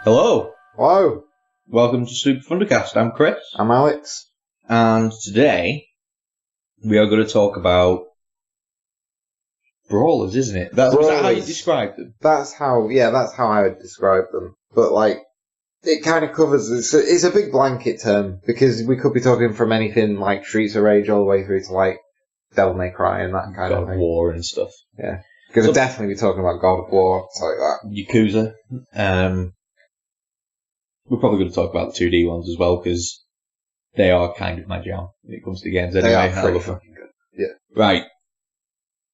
Hello. Hello. Welcome to Super Thundercast. I'm Chris. I'm Alex. And today we are going to talk about brawlers, isn't it? Was that how you described them? That's how I would describe them. But it kind of covers. It's a big blanket term because we could be talking from anything like Streets of Rage all the way through to Devil May Cry and that kind of thing. God of War and stuff. Yeah, because we'll definitely be talking about God of War, stuff like that. Yakuza. We're probably going to talk about the 2D ones as well because they are kind of my jam when it comes to games. Anyway, they are pretty fucking good. Yeah. Right.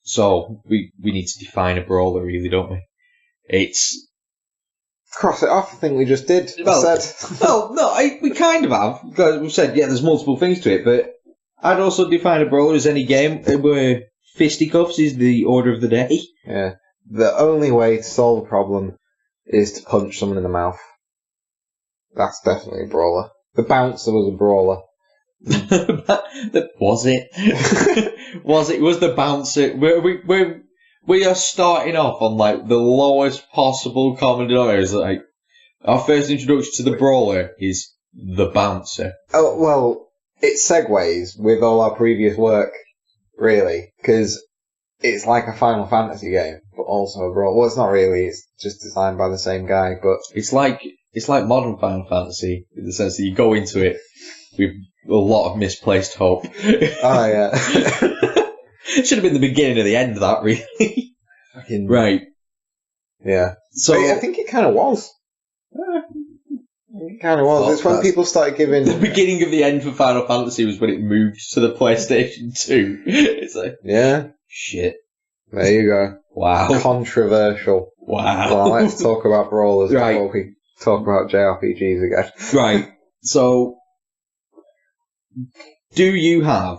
So we need to define a brawler, really, don't we? It's cross it off. I think we just did. We kind of have because we've said there's multiple things to it, but I'd also define a brawler as any game where fisticuffs is the order of the day. Yeah. The only way to solve a problem is to punch someone in the mouth. That's definitely a brawler. The bouncer was a brawler. Was it? Was the bouncer? We are starting off on the lowest possible common denominator. Our first introduction to the brawler is the bouncer. Oh well, it segues with all our previous work, really, because it's like a Final Fantasy game, but also a brawler. Well, it's not really. It's just designed by the same guy, but it's like modern Final Fantasy in the sense that you go into it with a lot of misplaced hope. Oh, yeah. It should have been the beginning of the end of that, really. Right. Yeah. So I think it kind of was. It kind of was. It's when people started giving... The beginning of the end for Final Fantasy was when it moved to the PlayStation 2. It's yeah. Shit. There you go. Wow. Controversial. Wow. Well, let's talk about brawlers before we talk about JRPGs again. Right. So, do you have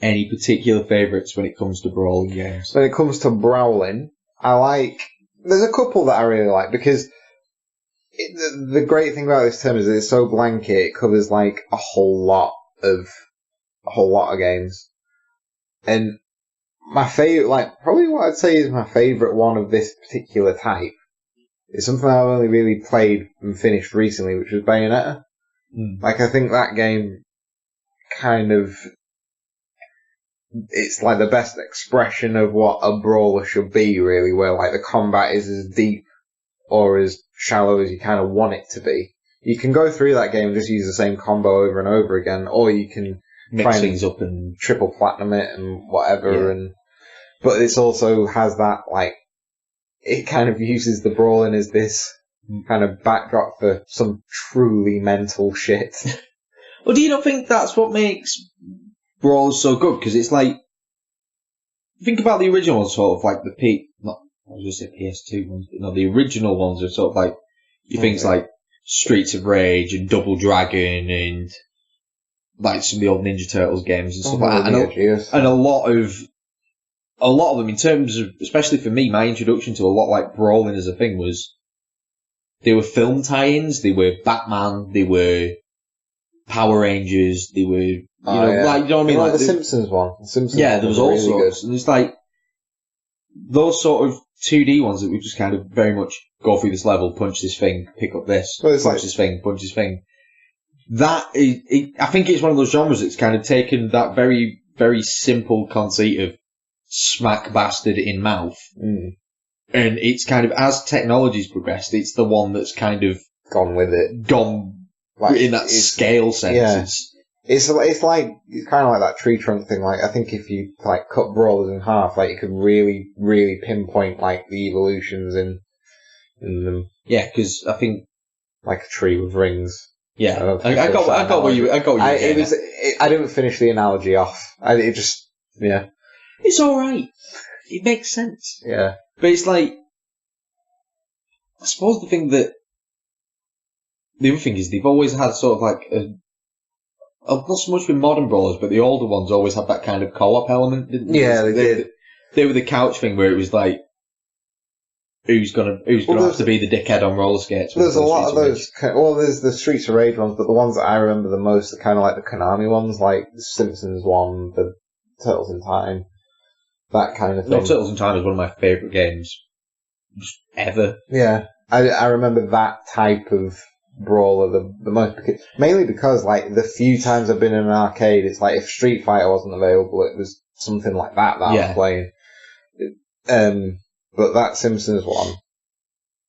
any particular favourites when it comes to brawling games? When it comes to brawling, there's a couple that I really like because the great thing about this term is that it's so blanket. It covers a whole lot of games. And my favourite, probably what I'd say is my favourite one of this particular type is something I've only really played and finished recently, which was Bayonetta. I think that game it's the best expression of what a brawler should be, really, where the combat is as deep or as shallow as you kind of want it to be. You can go through that game and just use the same combo over and over again, or you can mix things up and triple platinum it and whatever. Yeah. But it also has that, it kind of uses the brawling as this kind of backdrop for some truly mental shit. Well, do you not think that's what makes brawlers so good? Because it's think about the original ones, sort of the PS2 ones, but no, the original ones are sort of things like Streets of Rage and Double Dragon and some of the old Ninja Turtles games and stuff like that. And a lot of them, in terms of, especially for me, my introduction to a lot brawling as a thing was they were film tie-ins, they were Batman, they were Power Rangers, they were, you know what I mean? The Simpsons one. The Simpsons there was all really sorts. Good. And it's those sort of 2D ones that we just kind of very much go through this level, punch this thing, pick up this, punch this thing, punch this thing. I think it's one of those genres that's kind of taken that very, very simple conceit of smack bastard in mouth. And it's kind of, as technology's progressed, it's the one that's kind of gone with it. In that scale sense. Yeah. It's kind of like that tree trunk thing. I think if you cut brawlers in half, you could really, really pinpoint the evolutions in them. Yeah, because I think a tree with rings. Yeah, I got what you. I didn't finish the analogy off. It's all right. It makes sense. Yeah, but it's I suppose the other thing is they've always had sort of not so much with modern brawlers, but the older ones always had that kind of co-op element, didn't they? Yeah, they did. They were the couch thing where it was who's gonna have to be the dickhead on roller skates? There's a lot of those. There's the Streets of Rage ones, but the ones that I remember the most are kind of the Konami ones, the Simpsons one, the Turtles in Time, that kind of thing. No, Turtles in Time is one of my favourite games just ever. Yeah. I remember that type of brawler the most, mainly because like the few times I've been in an arcade, it's like if Street Fighter wasn't available, it was something like that I was playing. But that Simpsons one,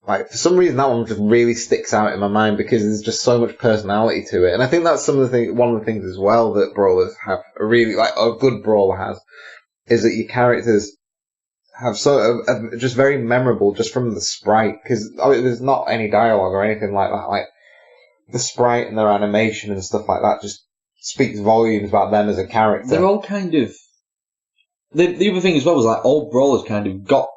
like for some reason that one just really sticks out in my mind because there's just so much personality to it, and I think that's one of the things as well that brawlers have a good brawler has, is that your characters have sort of just very memorable just from the sprite, because there's not any dialogue or anything like that. Like the sprite and their animation and stuff like that just speaks volumes about them as a character. They're all kind of the other thing as well was like all brawlers kind of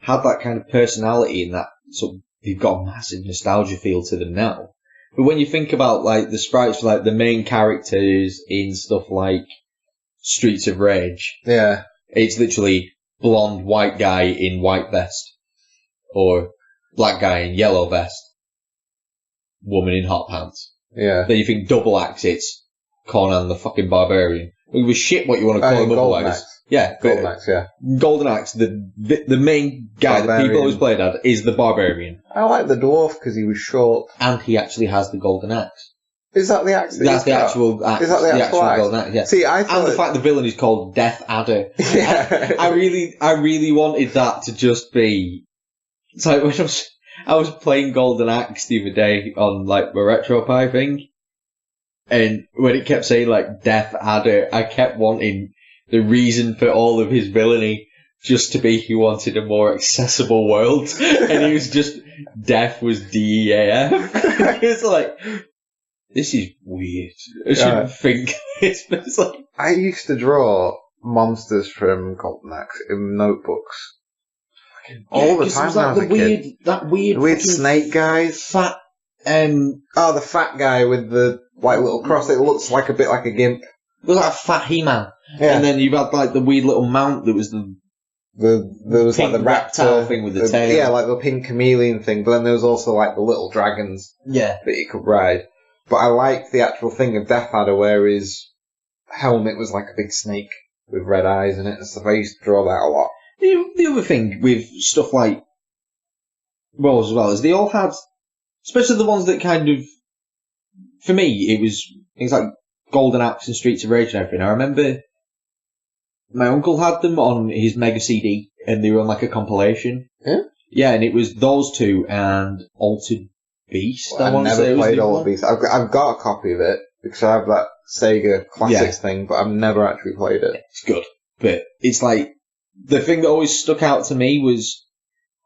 had that kind of personality in that sort of they've got a massive nostalgia feel to them now. But when you think about like the sprites for like the main characters in stuff like Streets of Rage, it's literally blonde white guy in white vest, or black guy in yellow vest, woman in hot pants. Yeah. Then you think double axe, it's Conan the fucking Barbarian. It was shit what you want to call him otherwise. Yeah, Golden Axe, yeah. Golden Axe, the main guy that people always played at is the Barbarian. I like the dwarf because he was short. And he actually has the Golden Axe. Is that the axe? That's the actual axe. Is that the actual axe? Golden Axe, yeah. See, I thought... And the fact the villain is called Death Adder. Yeah. I really wanted that to just be... So when I was playing Golden Axe the other day on like my RetroPie thing, and when it kept saying like Death Adder, I kept wanting the reason for all of his villainy just to be he wanted a more accessible world, and he was just death was DEAF. It's like, this is weird. I shouldn't think this, but it's like... I used to draw monsters from Golden Axe in notebooks all the time when I was a kid. That weird snake guys. Fat... the fat guy with the like little cross. It looks like a bit like a gimp. It was like a fat He-Man. Yeah. And then you had like the weird little mount that was there was like the reptile thing with the tail. Yeah, like the pink chameleon thing. But then there was also like the little dragons. Yeah. That you could ride. But I liked the actual thing of Death Adder where his helmet was like a big snake with red eyes in it and stuff. I used to draw that a lot. The other thing with stuff like Brawlers as well is they all had, especially the ones that kind of, for me, it was things like Golden Axe and Streets of Rage and everything. I remember my uncle had them on his Mega CD and they were on like a compilation. Yeah? Yeah, and it was those two and Altered Beast. Well, I never played Altered Beast. I've got a copy of it because I have that Sega Classics thing, but I've never actually played it. It's good. But it's like, the thing that always stuck out to me was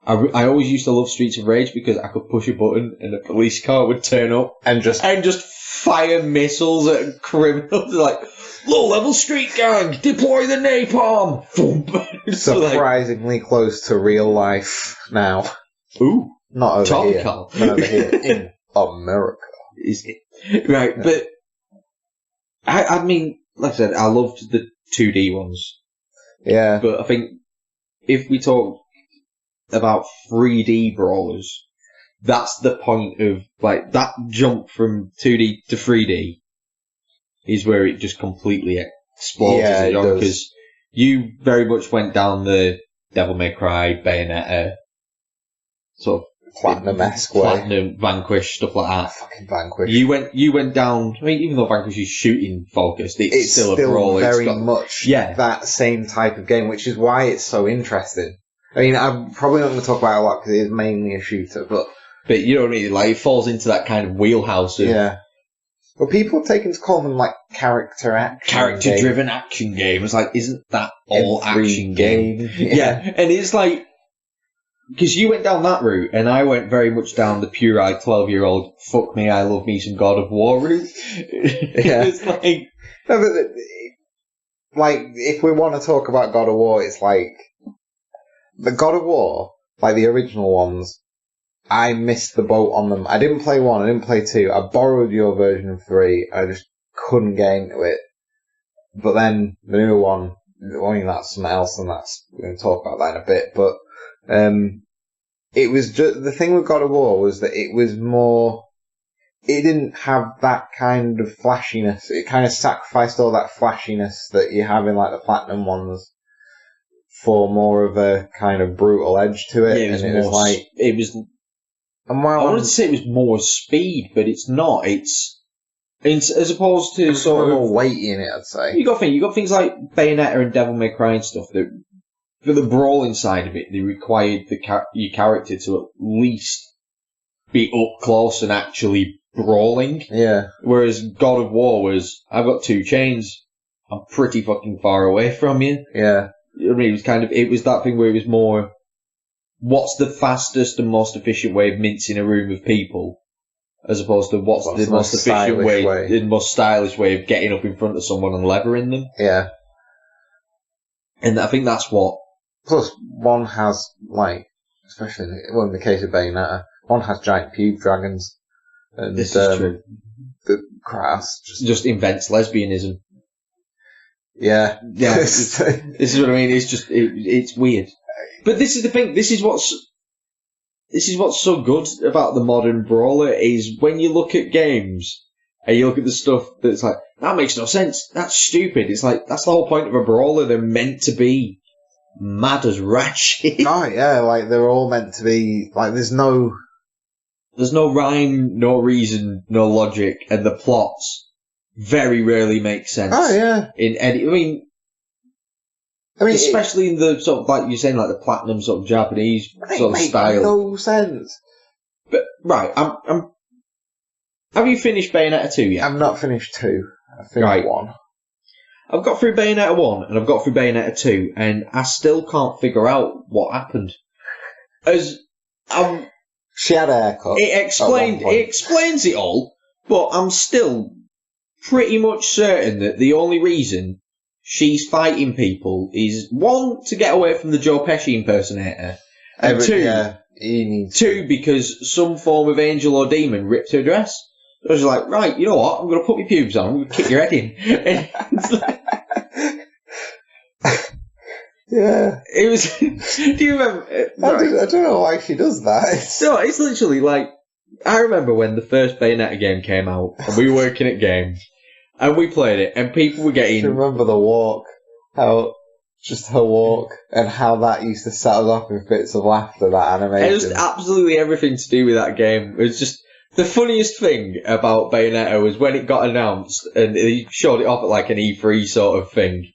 I always used to love Streets of Rage because I could push a button and a police car would turn up and just fire missiles at criminals. Like, low-level street gang, deploy the napalm! Surprisingly close to real life now. Ooh. Not over topical. Here. Not over here. In America. Is it? Right, yeah. But I mean, like I said, I loved the 2D ones. Yeah. But I think if we talk about 3D brawlers, that's the point of, like, that jump from 2D to 3D is where it just completely explodes as a genre, because you very much went down the Devil May Cry, Bayonetta, sort of Platinum-esque way. Platinum, Vanquish, stuff like that. Fucking Vanquish. You went down, I mean, even though Vanquish is shooting focused, it's still a brawl. Very much that same type of game, which is why it's so interesting. I mean, I'm probably not going to talk about it a lot because it is mainly a shooter, but you know what I mean? Like, it falls into that kind of wheelhouse of... Yeah. Well, people have taken to call them, like, character-driven action games. Like, isn't that all action game? Yeah. And it's like... Because you went down that route, and I went very much down the pure-eyed 12-year-old, fuck me, I love me some God of War route. Yeah. It's like... No, but, like, if we want to talk about God of War, it's like... The God of War, like the original ones, I missed the boat on them. I didn't play 1, I didn't play 2. I borrowed your version of 3, I just couldn't get into it. But then, the new one, I mean, that's something else, and we're going to talk about that in a bit, but... it was just, the thing with God of War was that it was more, it didn't have that kind of flashiness. It kind of sacrificed all that flashiness that you have in like the Platinum ones for more of a kind of brutal edge to it. Yeah, it was And I while wanted to say it was more speed, but it's not. It's as opposed to there's sort of more weight in it, I'd say. you got things like Bayonetta and Devil May Cry and stuff that for the brawling side of it, they required your character to at least be up close and actually brawling. Yeah. Whereas God of War was, I've got 2 chains, I'm pretty fucking far away from you. Yeah. I mean, it was that thing where it was more, what's the fastest and most efficient way of mincing a room of people, as opposed to what's the most efficient way, the most stylish way of getting up in front of someone and levering them. Yeah. And I think that's what. Plus, one has, like, especially in the case of Bayonetta, one has giant pube dragons. And, This is true. The Kratos just invents lesbianism. Yeah. Yeah. This is what I mean. It's just, it's weird. But this is the thing. This is what's so good about the modern brawler is when you look at games and you look at the stuff that's like, that makes no sense. That's stupid. It's like, that's the whole point of a brawler. They're meant to be mad as rat shit. Oh, yeah, like, they're all meant to be, like, there's no rhyme, no reason, no logic, and the plots very rarely make sense. Oh, yeah. In any, I mean, especially in the sort of, like you're saying, like the platinum sort of Japanese sort of style. No sense. But, right, have you finished Bayonetta 2 yet? I've not finished 2. I finished 1. I've got through Bayonetta 1 and I've got through Bayonetta 2 and I still can't figure out what happened. She had a haircut. It explains it all, but I'm still pretty much certain that the only reason she's fighting people is, 1, to get away from the Joe Pesci impersonator, and 2, because some form of angel or demon ripped her dress. So I was like, right, you know what, I'm going to put my pubes on, I'm going to kick your head in. Yeah. It was, do you remember? I don't know why she does that. No, it's literally like, I remember when the first Bayonetta game came out, and we were working at games, and we played it, and people were getting... I remember the walk, just her walk, and how that used to set us off with bits of laughter, that animation. It was absolutely everything to do with that game. It was just, the funniest thing about Bayonetta was when it got announced, and they showed it off at like an E3 sort of thing,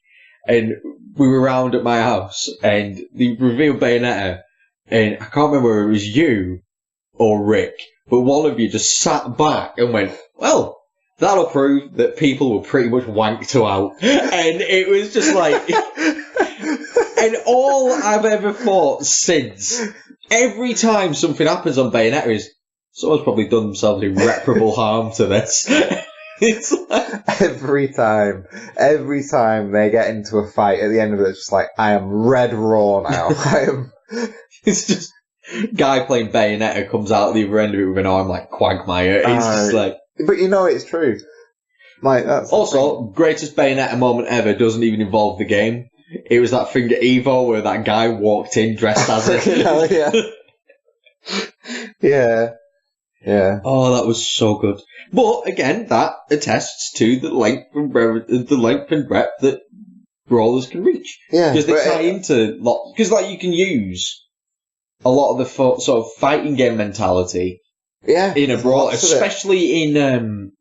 and we were round at my house, and they revealed Bayonetta, and I can't remember whether it was you or Rick, but one of you just sat back and went, well, that'll prove that people were pretty much wanked out. And it was just like... and all I've ever thought since, every time something happens on Bayonetta is, someone's probably done themselves irreparable harm to this. It's like... Every time they get into a fight, at the end of it, it's just like, I am red raw now. It's just... Guy playing Bayonetta comes out the other end of it with an arm like Quagmire. It's just like... But you know it's true. Like, that's also, greatest Bayonetta moment ever doesn't even involve the game. It was that thing at Evo where that guy walked in dressed as it. Yeah. Yeah. Oh, that was so good. But again, that attests to the length and breadth that brawlers can reach. Yeah. Because they tie into because like you can use a lot of the sort of fighting game mentality. Yeah. In a brawl, especially in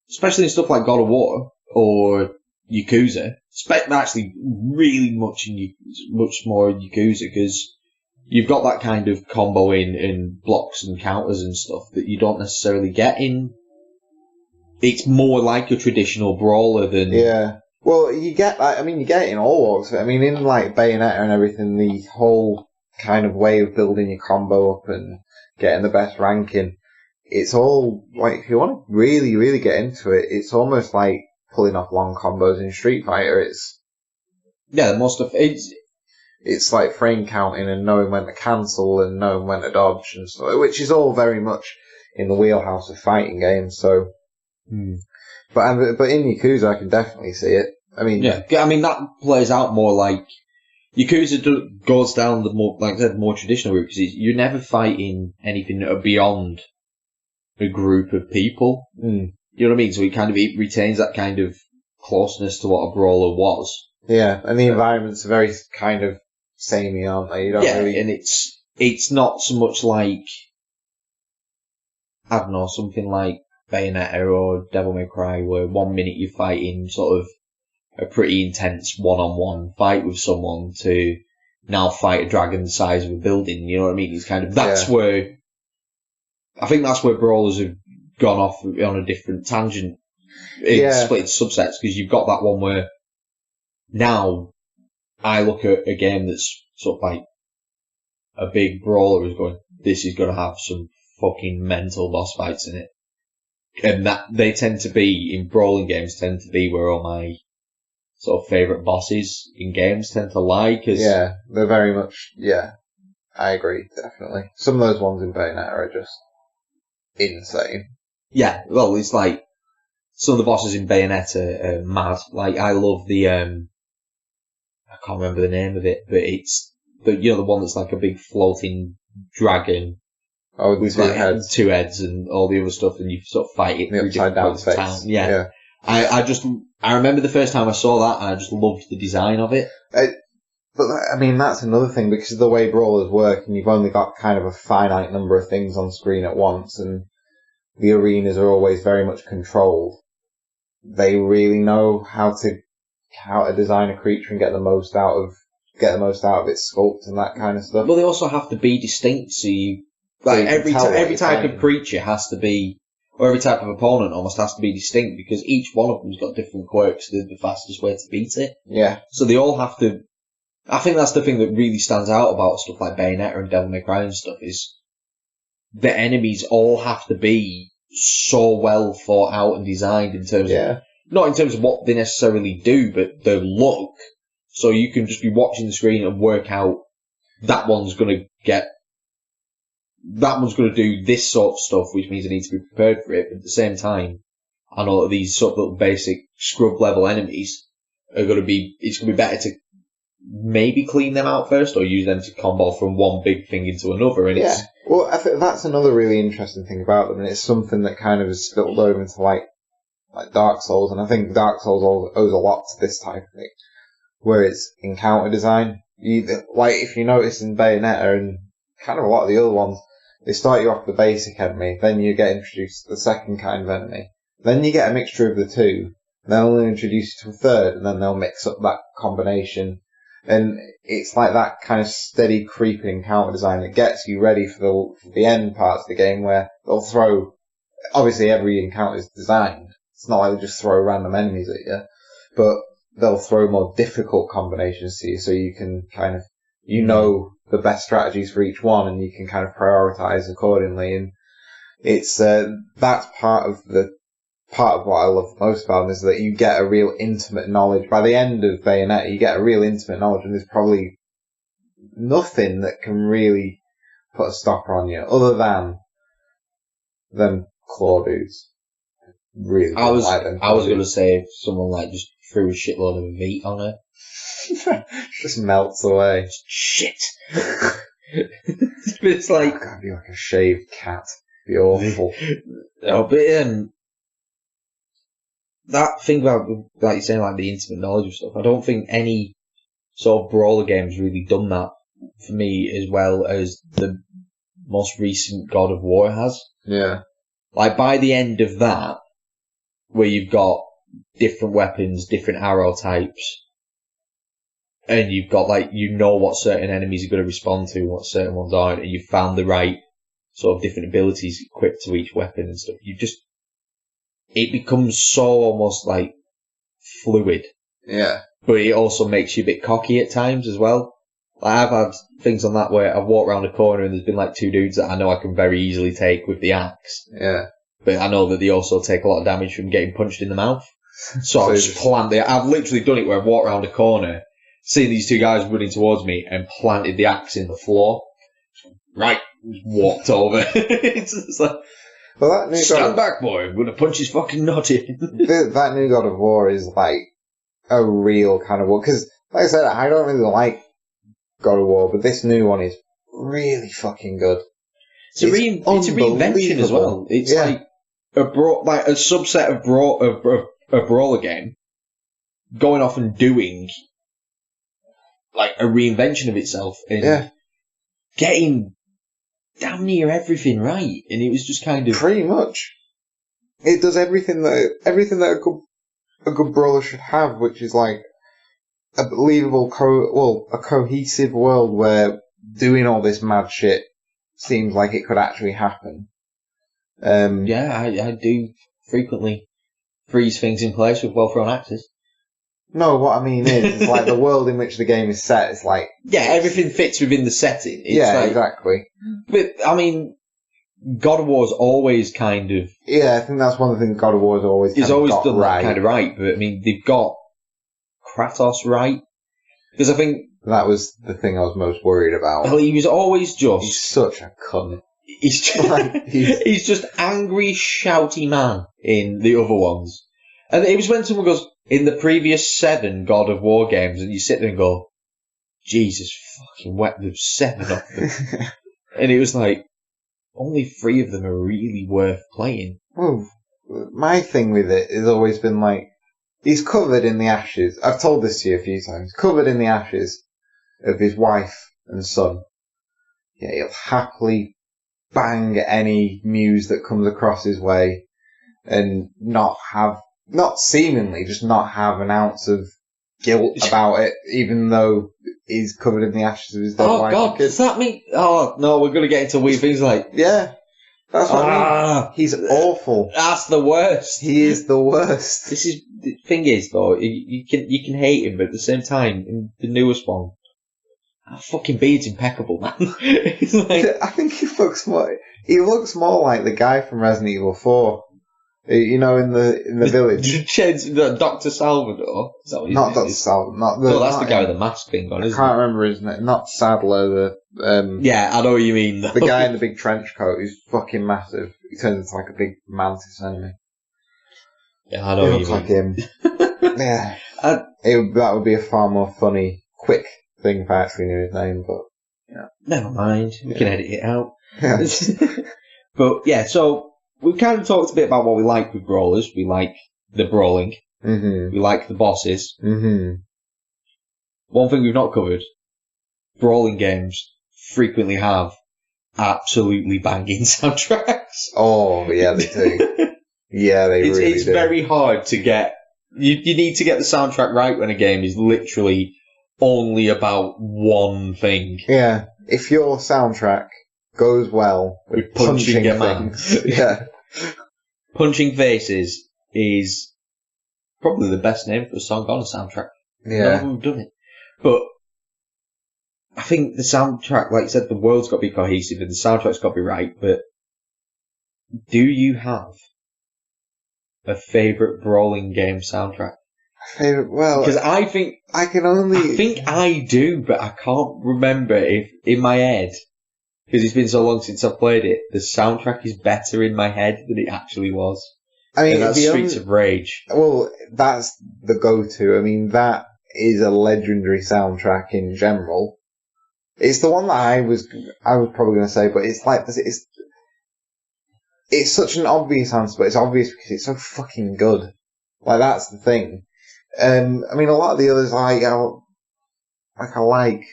stuff like God of War or Yakuza. Actually, really much more in Yakuza, because you've got that kind of combo in blocks and counters and stuff that you don't necessarily get in. It's more like a traditional brawler than... Yeah. Well, you get it in all walks. I mean, in like Bayonetta and everything, the whole kind of way of building your combo up and getting the best ranking, it's all, like, if you want to really, really get into it, it's almost like pulling off long combos in Street Fighter. It's like frame counting and knowing when to cancel and knowing when to dodge and so, which is all very much in the wheelhouse of fighting games. So, but in Yakuza, I can definitely see it. I mean, that plays out more like Yakuza goes down the more, like I said, more traditional route, because you're never fighting anything that are beyond a group of people. You know what I mean? So it retains that kind of closeness to what a brawler was. Yeah, and the environments are very kind of samey, aren't they? You don't really... and it's it's not so much like, I don't know, something like Bayonetta or Devil May Cry, where 1 minute you're fighting sort of a pretty intense one-on-one fight with someone to now fight a dragon the size of a building, you know what I mean? It's kind of, that's where, I think that's where brawlers have gone off on a different tangent, split into subsets, because you've got that one where now I look at a game that's sort of like a big brawler is going, this is going to have some fucking mental boss fights in it. And that they tend to be, in brawling games, tend to be where all my sort of favourite bosses in games tend to lie. Cause they're very much, I agree, definitely. Some of those ones in Bayonetta are just insane. Yeah, well, it's like, some of the bosses in Bayonetta are mad. Like, I love the, I can't remember the name of it, but it's, the one that's like a big floating dragon. Oh, with two heads and all the other stuff, and you sort of fight it through different parts of town. Yeah. I remember the first time I saw that, and I just loved the design of it. But, I mean, that's another thing, because of the way brawlers work, and you've only got kind of a finite number of things on screen at once, and the arenas are always very much controlled. They really know how to design a creature and get the most out of its sculpt and that kind of stuff. Well, they also have to be distinct, so you, like, every type of creature has to be, or every type of opponent almost has to be distinct, because each one of them's got different quirks to the fastest way to beat it. Yeah. So they all have to, I think that's the thing that really stands out about stuff like Bayonetta and Devil May Cry and stuff, is the enemies all have to be so well thought out and designed in terms of, not in terms of what they necessarily do, but their look. So you can just be watching the screen and work out that one's going to do this sort of stuff, which means I need to be prepared for it. But at the same time, I know that these sort of little basic scrub level enemies are going to be, it's going to be better to maybe clean them out first or use them to combo from one big thing into another. And it's, well, I think that's another really interesting thing about them, and it's something that kind of has spilled over into like Dark Souls, and I think Dark Souls owes a lot to this type of thing, where it's encounter design. Like, if you notice in Bayonetta and kind of a lot of the other ones, they start you off with the basic enemy, then you get introduced to the second kind of enemy, then you get a mixture of the two, then they'll introduce you to a third, and then they'll mix up that combination. And it's like that kind of steady creeping encounter design that gets you ready for the end parts of the game, where they'll throw, obviously every encounter is designed. It's not like they just throw random enemies at you, but they'll throw more difficult combinations to you, so you can kind of, the best strategies for each one, and you can kind of prioritize accordingly. And it's, that's part of what I love most about them, is that you get a real intimate knowledge. By the end of Bayonetta, you get a real intimate knowledge, and there's probably nothing that can really put a stopper on you, other than them claw dudes. Really, I was going to say if someone like just threw a shitload of meat on it, just melts away. Shit. It's like, that'd be like a shaved cat. It'd be awful. Oh, but that thing about, like you're saying, like the intimate knowledge of stuff, I don't think any sort of brawler game's really done that for me as well as the most recent God of War has. Yeah. Like, by the end of that, where you've got different weapons, different arrow types, and you've got, like, what certain enemies are going to respond to, what certain ones aren't, and you've found the right sort of different abilities equipped to each weapon and stuff, it becomes so almost, like, fluid. Yeah. But it also makes you a bit cocky at times as well. Like, I've had things on that where I've walked around a corner and there's been, like, two dudes that I know I can very easily take with the axe. Yeah. But I know that they also take a lot of damage from getting punched in the mouth. So I've just planted it. I've literally done it where I've walked around a corner, seen these two guys running towards me, and planted the axe in the floor. Right. Walked over. It's just like, well, that new stand back, boy. I'm going to punch his fucking nut in. That new God of War is like a real kind of war. Because, like I said, I don't really like God of War, but this new one is really fucking good. It's a reinvention as well. It's like a subset of a brawler game going off and doing like a reinvention of itself. And getting damn near everything right, and it was just kind of pretty much. It does everything that a good brawler should have, which is like a believable, a cohesive world where doing all this mad shit seems like it could actually happen. I do frequently freeze things in place with well thrown axes. No, what I mean is, it's like the world in which the game is set is like... Yeah, everything fits within the setting. It's like, exactly. But, I mean, God of War's always kind of... Yeah, I think that's one of the things God of War's always done right. That kind of right, but, I mean, they've got Kratos right. Because I think... That was the thing I was most worried about. Well, he was always just... He's such a cunt. He's just, he's just angry, shouty man in the other ones. And it was when someone goes, in the previous 7 God of War games, and you sit there and go, Jesus fucking wet, there's 7 of them. And it was like, only 3 of them are really worth playing. Well, my thing with it has always been like, he's covered in the ashes. I've told this to you a few times. Covered in the ashes of his wife and son. Yeah, he'll happily bang any muse that comes across his way and not seemingly, just not have an ounce of guilt about it, even though he's covered in the ashes of his dead wife. Oh God, does that mean... Oh, no, we're going to get into weird things like... Yeah, that's what I mean. He's awful. That's the worst. He is the worst. The thing is, though, you can hate him, but at the same time, in the newest one, that fucking beard's impeccable, man. It's like... I think he looks more like the guy from Resident Evil 4. You know, in the village. Dr. Salvador? Is that what not Dr. Salvador. No, that's the guy with the mask thing on, isn't it? I can't remember his name. Not Sadler, yeah, I know what you mean, though. The guy in the big trench coat who's fucking massive. He turns into like a big mantis enemy. Yeah, I know what you mean. Looks like him. Yeah. That would be a far more funny, quick thing if I actually knew his name, but... Yeah. Never mind. We can edit it out. Yeah. But, yeah, so... We've kind of talked a bit about what we like with brawlers. We like the brawling. Mm-hmm. We like the bosses. Mm-hmm. One thing we've not covered, brawling games frequently have absolutely banging soundtracks. Oh, yeah, they do. Yeah, they really do. It's very hard to get... You need to get the soundtrack right when a game is literally only about one thing. Yeah, if your soundtrack goes well with punching a man. Yeah. Punching Faces is probably the best name for a song on a soundtrack. Yeah. None of them have done it. But I think the soundtrack, like I said, the world's got to be cohesive and the soundtrack's got to be right, but do you have a favourite brawling game soundtrack? Well, because I think I do, but I can't remember if in my head, because it's been so long since I've played it, the soundtrack is better in my head than it actually was. I mean, and that's Streets of Rage. Well, that's the go-to. I mean, that is a legendary soundtrack in general. It's the one that I was probably going to say, but it's like it's such an obvious answer, but it's obvious because it's so fucking good. Like, that's the thing. I mean, a lot of the others, I like.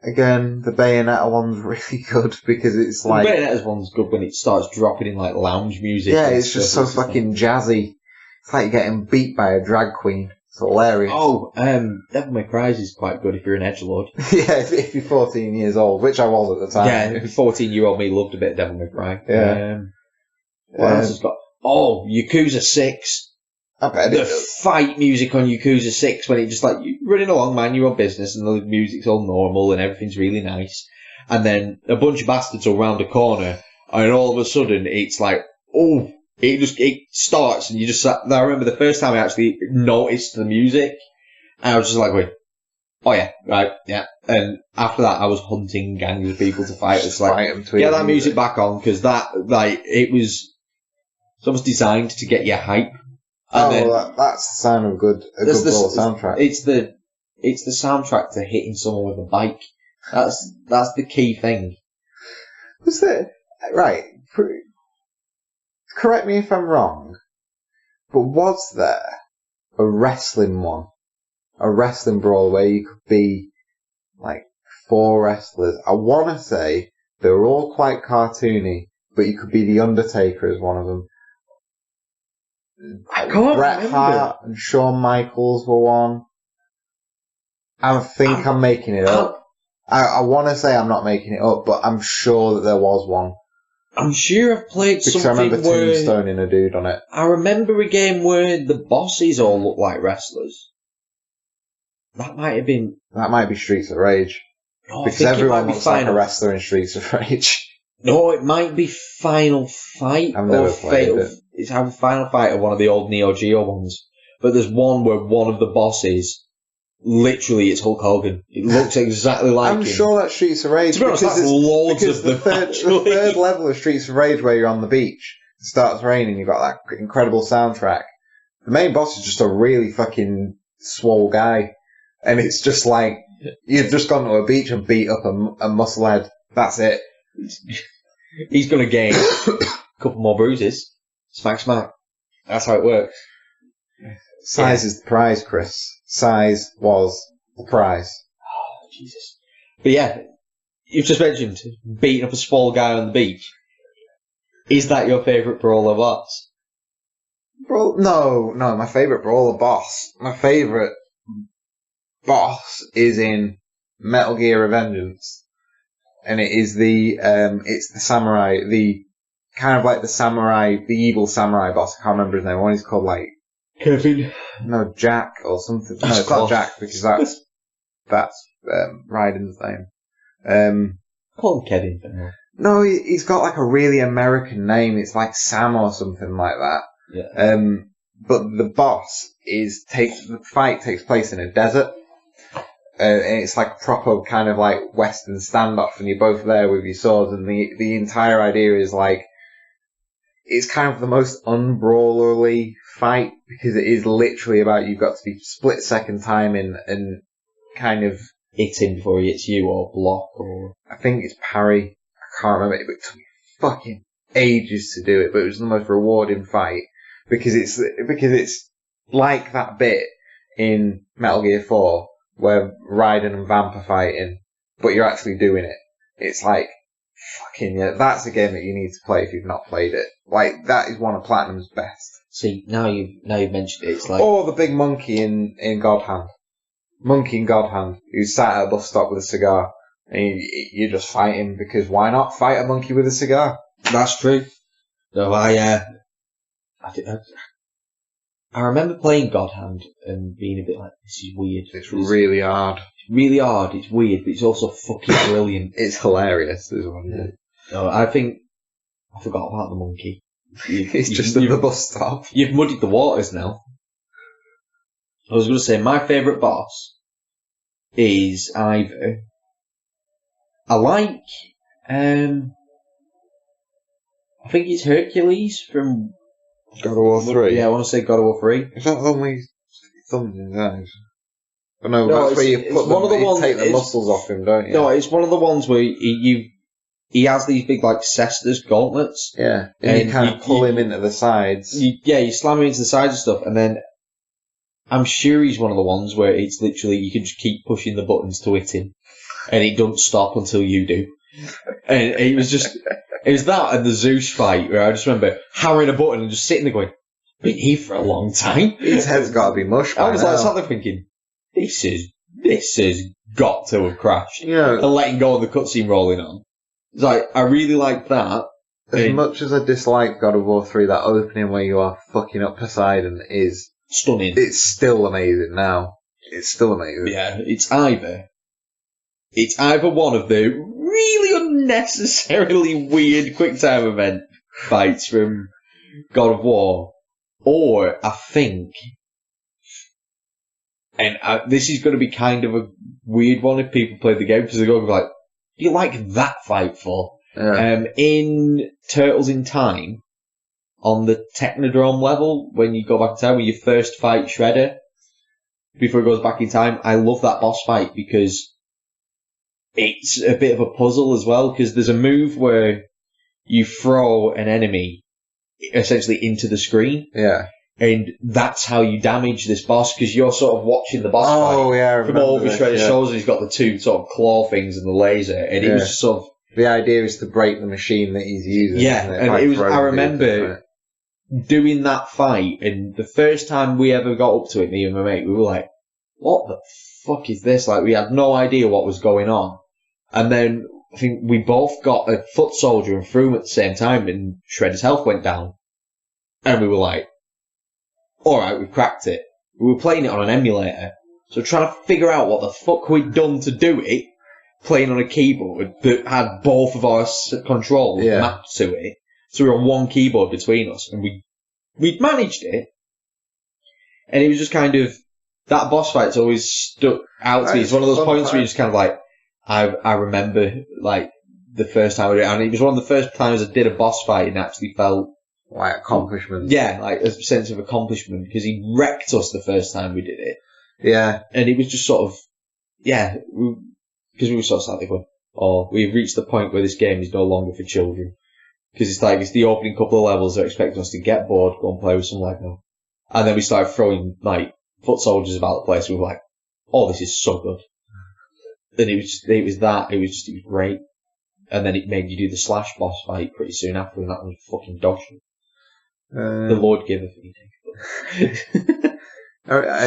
Again, the Bayonetta one's really good because it's like... The Bayonetta's one's good when it starts dropping in like lounge music. Yeah, it's just so fucking jazzy. It's like you're getting beat by a drag queen. It's hilarious. Oh, Devil May Cry is quite good if you're an edgelord. Yeah, if you're 14 years old, which I was at the time. Yeah, 14-year-old me loved a bit of Devil May Cry. Yeah. What else has got... Oh, Yakuza 6. I bet the fight music on Yakuza 6 when it just like, you're running along, man, your own business, and the music's all normal and everything's really nice. And then a bunch of bastards will round a corner, and all of a sudden it's like, oh, it starts, and you just sat there. I remember the first time I actually noticed the music, and I was just like, wait, oh yeah, right, yeah. And after that, I was hunting gangs of people to fight. It's like, get that music back on, because that, like, it's almost designed to get you hype. And that's the sign of a good soundtrack. It's the soundtrack to hitting someone with a bike. That's the key thing. Was there right? Correct me if I'm wrong, but was there a wrestling one, a wrestling brawl where you could be like 4 wrestlers. I want to say they were all quite cartoony, but you could be the Undertaker as one of them. I can't Bret remember. Hart and Shawn Michaels were one. I think I'm making it up. I want to say I'm not making it up, but I'm sure that there was one. I'm sure I've played Because something I remember where... tombstoning a dude on it. I remember a game where the bosses all look like wrestlers. That might have been... That might be Streets of Rage. Oh, Because everyone looks like a wrestler in Streets of Rage. No, it might be Final Fight. I've never played it. It's either Final Fight or one of the old Neo Geo ones. But there's one where one of the bosses, literally, it's Hulk Hogan. It looks exactly like him. I'm sure that's Streets of Rage. To be honest, that's loads of the them. the third level of Streets of Rage where you're on the beach, it starts raining, you've got that incredible soundtrack. The main boss is just a really fucking swole guy. And it's just like, you've just gone to a beach and beat up a musclehead. That's it. He's going to gain a couple more bruises. Smack, smack. That's how it works. Size is the prize, Chris. Size was the prize. Oh, Jesus. But yeah, you've just mentioned beating up a small guy on the beach. Is that your favourite brawler boss? No, my favourite brawler boss. My favourite boss is in Metal Gear Revengeance. And it is it's the samurai, the kind of like the evil samurai boss. I can't remember his name. One is called like Kevin. No, Jack or something. No, it's not Jack because that's Raiden's name. Call him Kevin for now. No, he's got like a really American name. It's like Sam or something like that. Yeah. But the boss the fight takes place in a desert. And it's like a proper kind of like Western standoff, and you're both there with your swords, and the entire idea is like, it's kind of the most unbrawlerly fight, because it is literally about you've got to be split second timing and kind of hit him before he hits you, or block, or... I think it's parry. I can't remember it, but it took me fucking ages to do it, but it was the most rewarding fight, because it's like that bit in Metal Gear 4, where Raiden and Vamp are fighting, but you're actually doing it. It's like, fucking yeah, that's a game that you need to play if you've not played it. Like, that is one of Platinum's best. See, now you've mentioned it, it's like... Or the big monkey in God Hand. Monkey in God Hand, who's sat at a bus stop with a cigar, and you just fight him, because why not fight a monkey with a cigar? That's true. No, I remember playing God Hand and being a bit like, this is weird. It's really hard. It's really hard, it's weird, but it's also fucking brilliant. It's hilarious, is what it is. No, I think I forgot about the monkey. It's just at the bus stop. You've muddied the waters now. I was going to say, my favourite boss is either... I like... I think it's Hercules from... God of War 3? Yeah, I want to say God of War 3. Is that the one where he thumbs his eyes? Oh, no, that's where you take the muscles off him, don't you? No, it's one of the ones where he has these big, like, cestus gauntlets. Yeah, and you kind of pull him into the sides. You slam him into the sides and stuff, and then I'm sure he's one of the ones where it's literally, you can just keep pushing the buttons to hit him, and it doesn't stop until you do. And it was that and the Zeus fight, where I just remember hammering a button and just sitting there going, been here for a long time. His head's got to be mush by I was now. like sat there thinking, this has got to have crashed. Yeah. And letting go of the cutscene rolling on. It's like, I really like that. As much as I dislike God of War 3, that opening where you are fucking up Poseidon is stunning. It's still amazing now. It's still amazing. Yeah, it's either one of the really unnecessarily weird quick time event fights from God of War, or I think, and this is going to be kind of a weird one if people play the game, because they're going to be like, what do you like that fight for? Yeah. In Turtles in Time, on the Technodrome level, when you go back in time, when you first fight Shredder, before he goes back in time, I love that boss fight because it's a bit of a puzzle as well, because there's a move where you throw an enemy essentially into the screen. Yeah. and that's how you damage this boss, because you're sort of watching the boss fight yeah, from all of his shredded shoulders. He's got the two sort of claw things and the laser, and it was just sort of... The idea is to break the machine that he's using. Yeah, and it was. I remember doing that fight, and the first time we ever got up to it, me and my mate, we were like, what the fuck is this? Like, we had no idea what was going on. And then I think we both got a foot soldier and threw him at the same time, and Shredder's health went down. And we were like, alright, we've cracked it. We were playing it on an emulator, so trying to figure out what the fuck we'd done to do it, playing on a keyboard that had both of our controls mapped to it. So we were on one keyboard between us, and we'd managed it. And it was just kind of, that boss fight's always stuck out to me. It's one of those points where you just kind of like, I remember, like, the first time I did it, and it was one of the first times I did a boss fight and actually felt... Like accomplishment. Yeah, like a sense of accomplishment, because he wrecked us the first time we did it. Yeah. And it was just sort of, because we were sort of slightly going, we've reached the point where this game is no longer for children. Because it's the opening couple of levels that expect us to get bored, go and play with some Lego. And then we started throwing, like, foot soldiers about the place, and we were like, this is so good. And it was great. And then it made you do the slash boss fight pretty soon after, and that was fucking dog shit. The Lord giveth, he takes.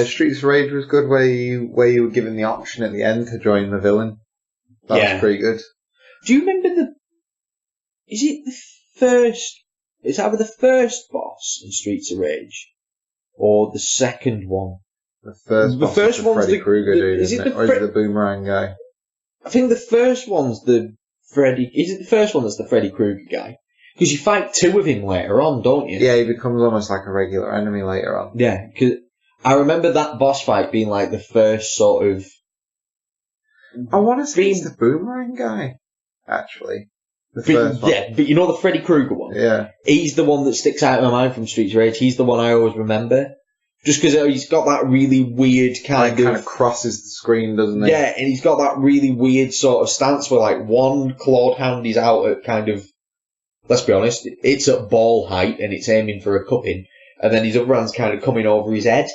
Streets of Rage was good, where you were given the option at the end to join the villain. That was pretty good. Do you remember is it the first... It's either the first boss in Streets of Rage, or the second one. The first one's the Freddy Krueger dude, isn't it? Or is it the Boomerang guy? I think the first one's the Freddy... Is it the first one that's the Freddy Krueger guy? Because you fight two of him later on, don't you? Yeah, he becomes almost like a regular enemy later on. Yeah, because I remember that boss fight being like the first sort of... I want to say it's the Boomerang guy, actually. The first one. Yeah, but you know the Freddy Krueger one? Yeah. He's the one that sticks out in my mind from Streets of Rage. He's the one I always remember. Just because he's got that really weird kind of crosses the screen, doesn't he? Yeah, and he's got that really weird sort of stance where, like, one clawed hand is out at kind of... Let's be honest, it's at ball height and it's aiming for a cupping, and then his other hand's kind of coming over his head,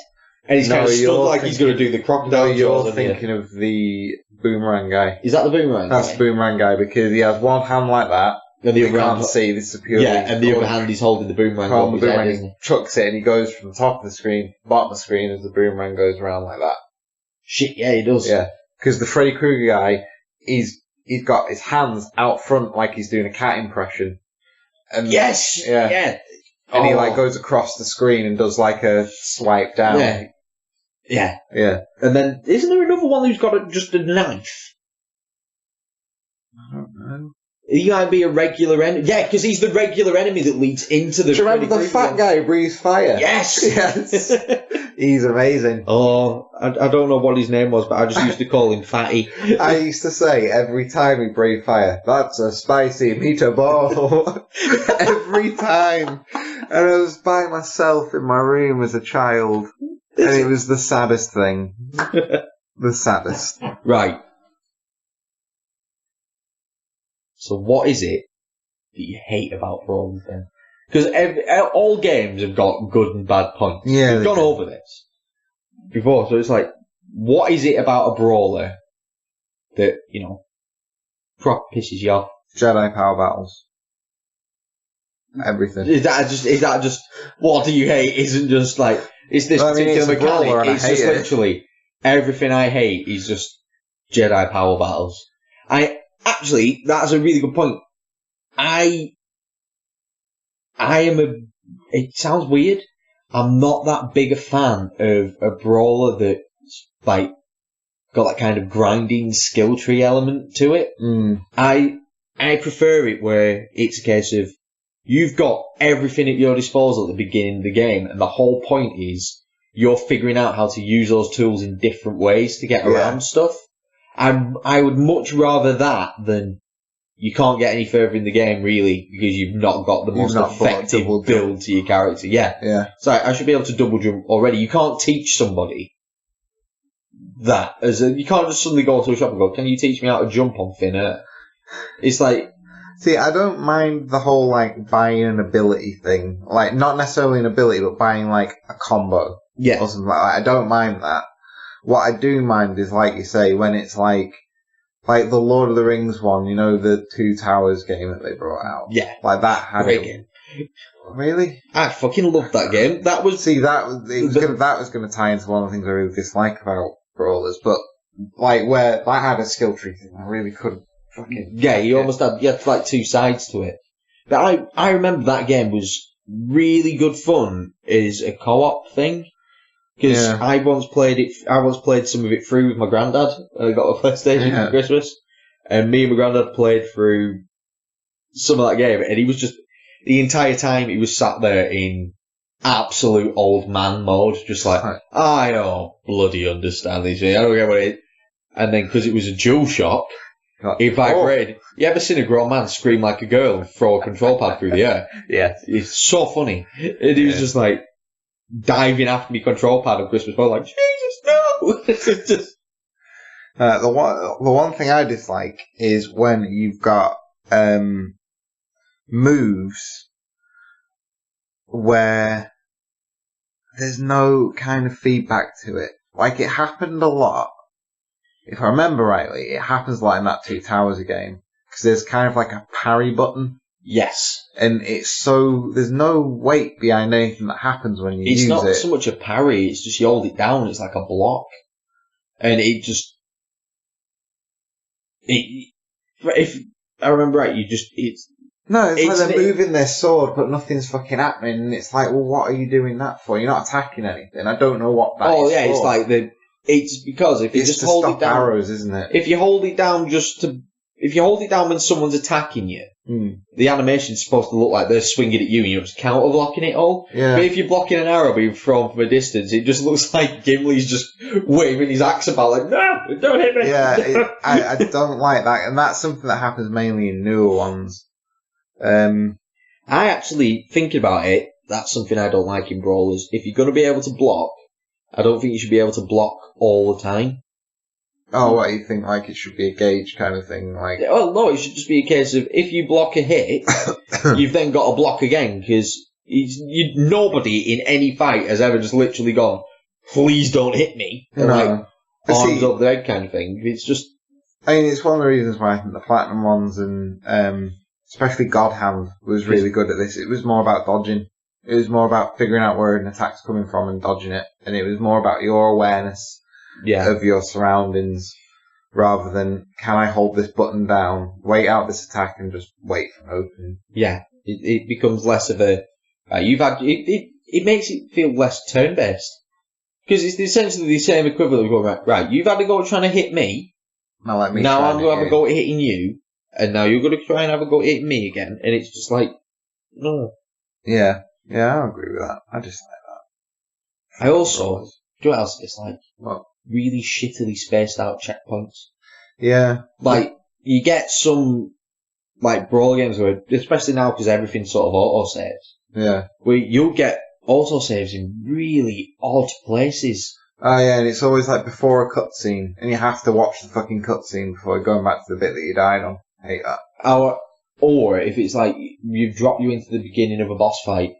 and he's kind of stood like he's going to do the crocodile. No, you're thinking of the Boomerang guy. Is that the Boomerang guy? That's the Boomerang guy, because he has one hand like that, and the other hand, see, this is purely... Yeah, and the other hand he's holding the Boomerang over his head, isn't he? Chucks it, and he goes from the top of the screen, bottom of the screen, as the Boomerang goes around like that. Shit, yeah, he does. Yeah, because the Freddy Krueger guy, he's got his hands out front like he's doing a cat impression. And, yes! Yeah. And he goes across the screen and does like a swipe down. Yeah. Yeah. And then, isn't there another one who's got just a knife? I don't know. He might be a regular enemy. Yeah, because he's the regular enemy that leads into the... Do you remember the fat guy who breathes fire? Yes! Yes. He's amazing. I don't know what his name was, but I just used to call him Fatty. I used to say every time he breathed fire, that's a spicy meatball. Every time. And I was by myself in my room as a child, and it was the saddest thing. The saddest. Right. So what is it that you hate about brawlers then? Because all games have got good and bad points. Yeah, we've gone over this before, so it's like, what is it about a brawler that, prop pisses you off? Jedi power battles. Everything. Is that just what do you hate? Isn't just like, it's this particular mechanic. It's just literally everything I hate is just Jedi power battles. Actually, that's a really good point. I am it sounds weird. I'm not that big a fan of a brawler that's, like, got that kind of grinding skill tree element to it. I prefer it where it's a case of, you've got everything at your disposal at the beginning of the game, and the whole point is you're figuring out how to use those tools in different ways to get around stuff. I would much rather that than you can't get any further in the game, really, because you've not got the most effective build to your character. Yeah. So I should be able to double jump already. You can't teach somebody that. You can't just suddenly go to a shop and go, can you teach me how to jump on thin air? It's like... See, I don't mind the whole, like, buying an ability thing. Like, not necessarily an ability, but buying, like, a combo. Yeah. Or something like that. I don't mind that. What I do mind is, like you say, when it's like the Lord of the Rings one, you know, the Two Towers game that they brought out. Yeah. Like, that had Great it. game. Really? I fucking loved that game. That was... See, that was going to tie into one of the things I really dislike about Brawlers, but, like, where that had a skill tree thing, I really couldn't fucking... Yeah, you had, like, two sides to it. But I remember that game was really good fun as a co-op thing. Because I once played some of it through with my granddad. I got a PlayStation for Christmas. And me and my granddad played through some of that game. And he was just, the entire time he was sat there in absolute old man mode. Just like, I don't bloody understand this thing. I don't get what it is. And then, because it was a DualShock, it vibrated. You ever seen a grown man scream like a girl and throw a control pad through the air? Yeah. It's so funny. And he was just like, diving after me control pad on Christmas morning, like, Jesus, no! It's just... the one thing I dislike is when you've got moves where there's no kind of feedback to it. Like, it happened a lot. If I remember rightly, it happens a lot in that Two Towers game. Because there's kind of like a parry button. Yes. And there's no weight behind anything that happens when you use it. It's not so much a parry, it's just you hold it down, it's like a block. And it just... if I remember right, No, it's like they're moving their sword, but nothing's fucking happening, and it's like, well, what are you doing that for? You're not attacking anything. I don't know what that is. Oh, yeah, it's like it's because if you just hold it down... arrows, isn't it? If you hold it down if you hold it down when someone's attacking you, the animation's supposed to look like they're swinging at you and you're just counter-blocking it all. Yeah. But if you're blocking an arrow being thrown from a distance, it just looks like Gimli's just waving his axe about like, no, don't hit me. Yeah, I don't like that. And that's something that happens mainly in newer ones. I actually, thinking about it, that's something I don't like in Brawlers. If you're going to be able to block, I don't think you should be able to block all the time. Oh, what, you think like it should be a gauge kind of thing? Like, well, no, it should just be a case of if you block a hit, you've then got to block again, because nobody in any fight has ever just literally gone, please don't hit me, and like, arms up the head kind of thing. It's just... I mean, it's one of the reasons why I think the Platinum ones and especially God Hand was really good at this. It was more about dodging. It was more about figuring out where an attack's coming from and dodging it, and it was more about your awareness of your surroundings, rather than, can I hold this button down, wait out this attack, and just wait for an opening. Yeah, it becomes less of a... it makes it feel less turn-based. Because it's essentially the same equivalent of going, right, you've had a go at trying to hit me, now I'm going to have a go at hitting you, and now you're going to try and have a go at hitting me again, and it's just like, no. Yeah, I agree with that. I just like that. I also... Do you know what else I dislike? What? Really shittily spaced out checkpoints. Yeah. Like, you get some, like, brawl games where, especially now because everything's sort of auto-saves. Yeah. Where you'll get auto-saves in really odd places. Oh yeah, and it's always like before a cutscene, and you have to watch the fucking cutscene before going back to the bit that you died on. I hate that. Or if it's like, you've dropped you into the beginning of a boss fight,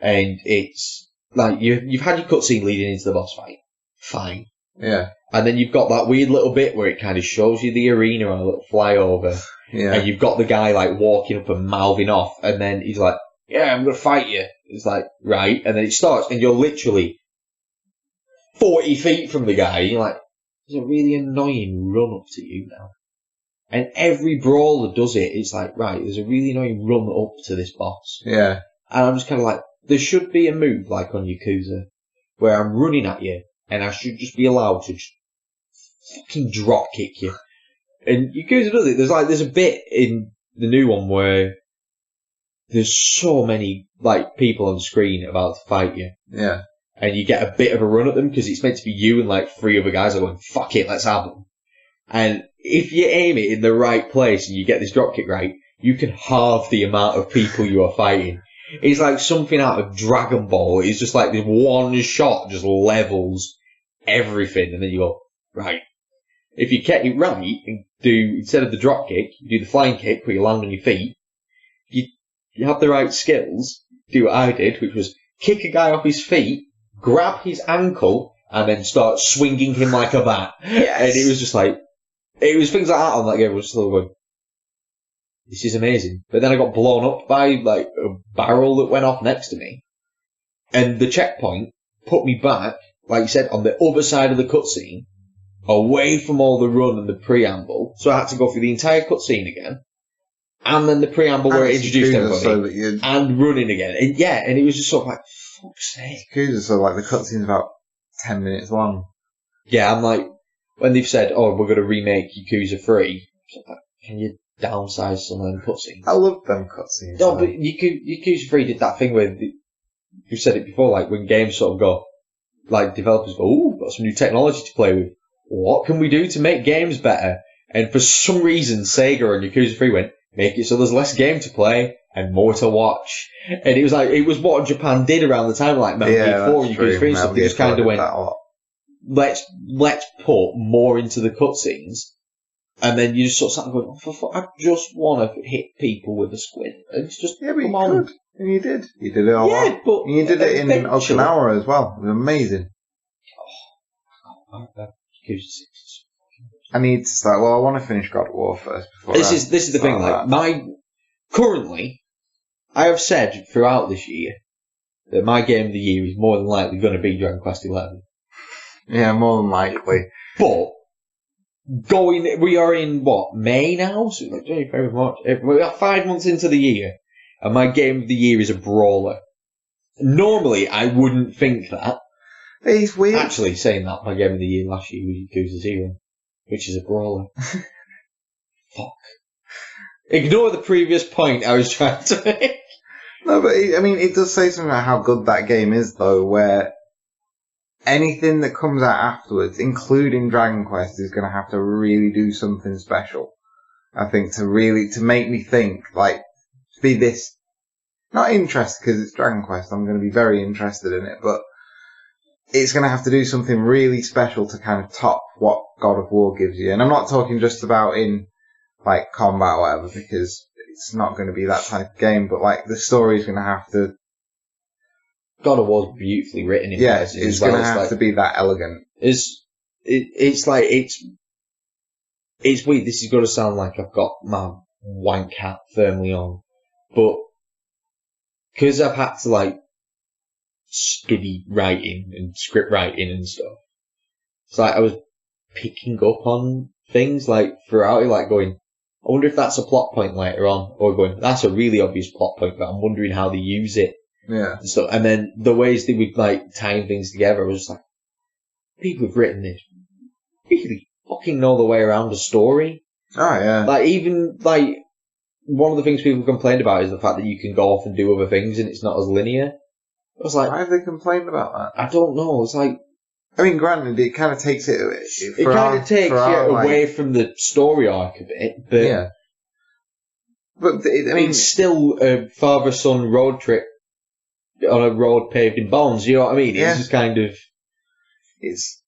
and it's, like, you've had your cutscene leading into the boss fight. Fine. Yeah. And then you've got that weird little bit where it kind of shows you the arena on a little flyover. Yeah. And you've got the guy, like, walking up and mouthing off, and then he's like, yeah, I'm going to fight you. It's like, right. And then it starts, and you're literally 40 feet from the guy, and you're like, there's a really annoying run up to you now. And every brawler does it. It's like, right, there's a really annoying run up to this boss. Yeah. And I'm just kind of like, there should be a move, like on Yakuza, where I'm running at you, and I should just be allowed to just fucking drop kick you. And Yakuza does it. There's a bit in the new one where there's so many, like, people on screen about to fight you. Yeah. And you get a bit of a run at them, because it's meant to be you and, like, 3 other guys are going, fuck it, let's have them. And if you aim it in the right place and you get this drop kick right, you can halve the amount of people you are fighting. It's like something out of Dragon Ball. It's just like this one shot just levels everything, and then you go, right. If you get it right and instead of the drop kick, you do the flying kick where you land on your feet. You have the right skills, do what I did, which was kick a guy off his feet, grab his ankle, and then start swinging him like a bat. Yes. And it was just like, it was things like that on that game. I was still going, this is amazing. But then I got blown up by like a barrel that went off next to me. And the checkpoint put me back, like you said, on the other side of the cutscene, away from all the run and the preamble. So I had to go through the entire cutscene again. And then the preamble where it introduced everybody. And running again. And it was just sort of like, fuck's sake. So like the cutscene's about 10 minutes long. Yeah, I'm like, when they've said, oh, we're going to remake Yakuza 3, like, can you downsize some of them cutscenes? I love them cutscenes. No, but Yakuza 3 did that thing where, you said it before, like when games sort of go, like developers go, ooh, got some new technology to play with. What can we do to make games better? And for some reason, Sega and Yakuza 3 went, make it so there's less game to play and more to watch. And it was like, it was what Japan did around the time, like Metal Gear 4 and Yakuza 3 and stuff. They just kind of went, let's put more into the cutscenes. And then you just sort of sat going, I just want to hit people with a squid. And it's just, come on. Could. And you did. You did it a lot. But and you did it in Okinawa as well. It was amazing. I need to start. Well, I want to finish God of War first. This is the thing. Like currently, I have said throughout this year that my game of the year is more than likely going to be Dragon Quest XI. Yeah, more than likely. But we are in what, May now? So like January, February, March. We are 5 months into the year, and my game of the year is a brawler. Normally, I wouldn't think that. It's weird. Actually, saying that, my game of the year last year was Yakuza 0, which is a brawler. Fuck. Ignore the previous point I was trying to make. No, but it does say something about how good that game is, though, where anything that comes out afterwards, including Dragon Quest, is going to have to really do something special. I think to make me think, like, to be this, not interested because it's Dragon Quest, I'm going to be very interested in it, but it's going to have to do something really special to kind of top what God of War gives you. And I'm not talking just about in, like, combat or whatever, because it's not going to be that type of game, but, like, the story's going to have to... God of War's beautifully written in places. Yeah, it's going to have to be that elegant. It's weird. This is going to sound like I've got my wank hat firmly on, but because I've had to, like, study writing and script writing and stuff, it's like I was picking up on things, like, throughout it, like going, I wonder if that's a plot point later on, or going, that's a really obvious plot point, but I'm wondering how they use it. Yeah. And stuff. And then the ways they would, like, tying things together, I was just like, people who've written this really fucking know the way around a story. Oh, yeah. Like, even, like, one of the things people complained about is the fact that you can go off and do other things and it's not as linear. I was like, why have they complained about that? I don't know. It's like, I mean, granted, it kind of takes it kind of takes it away from the story arc a bit, but yeah. But it's still a father-son road trip on a road paved in bones. You know what I mean? Yeah. It's just kind of, it's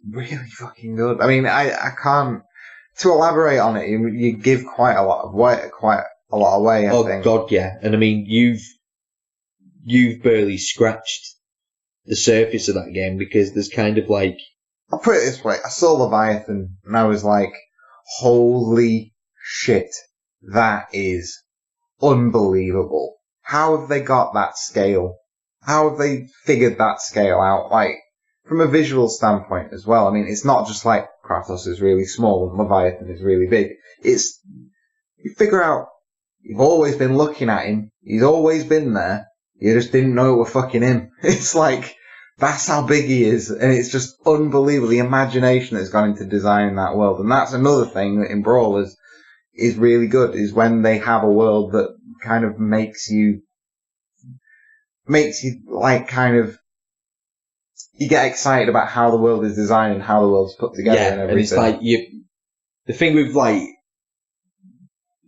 really fucking good. I mean, I can't to elaborate on it. You give quite a lot of away. I think. Oh God, yeah. And I mean, you've barely scratched the surface of that game, because there's kind of like... I'll put it this way. I saw Leviathan and I was like, holy shit, that is unbelievable. How have they got that scale? How have they figured that scale out? Like, from a visual standpoint as well. I mean, it's not just like Kratos is really small and Leviathan is really big. It's, you figure out, you've always been looking at him. He's always been there. You just didn't know it was fucking him. It's like, that's how big he is. And it's just unbelievable. The imagination that's gone into designing that world. And that's another thing that in Brawlers is really good, is when they have a world that kind of makes you like kind of, you get excited about how the world is designed and how the world's put together and everything. And it's like, the thing with like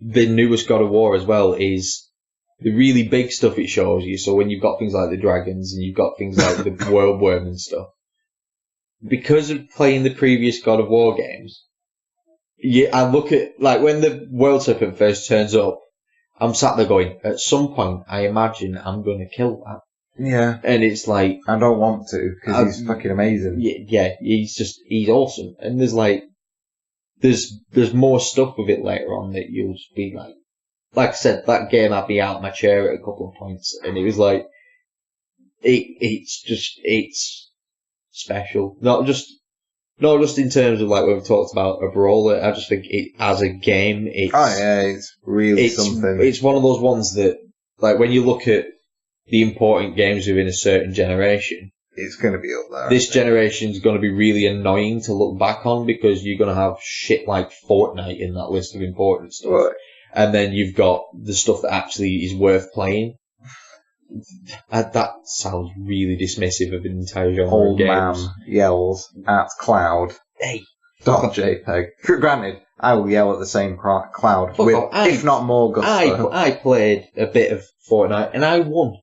the newest God of War as well is the really big stuff it shows you. So when you've got things like the dragons and you've got things like the world-worm and stuff, because of playing the previous God of War games, I look at, like, when the World Serpent first turns up, I'm sat there going, at some point, I imagine I'm going to kill that. Yeah. And it's like... I don't want to, because he's fucking amazing. Yeah, he's awesome. And there's more stuff with it later on that you'll just be like I said, that game had me out of my chair at a couple of points, and it was like, it's special. Not just in terms of like when we've talked about a brawler. I just think it as a game, it's really something. It's one of those ones that, like, when you look at the important games within a certain generation, it's going to be up there. This generation's going to be really annoying to look back on, because you're going to have shit like Fortnite in that list of important stuff. Right. And then you've got the stuff that actually is worth playing. That sounds really dismissive of an entire genre Old of games. man yells at cloud. Hey. .jpg. Granted, I will yell at the same cloud with, if not more gusto. I played a bit of Fortnite and I won.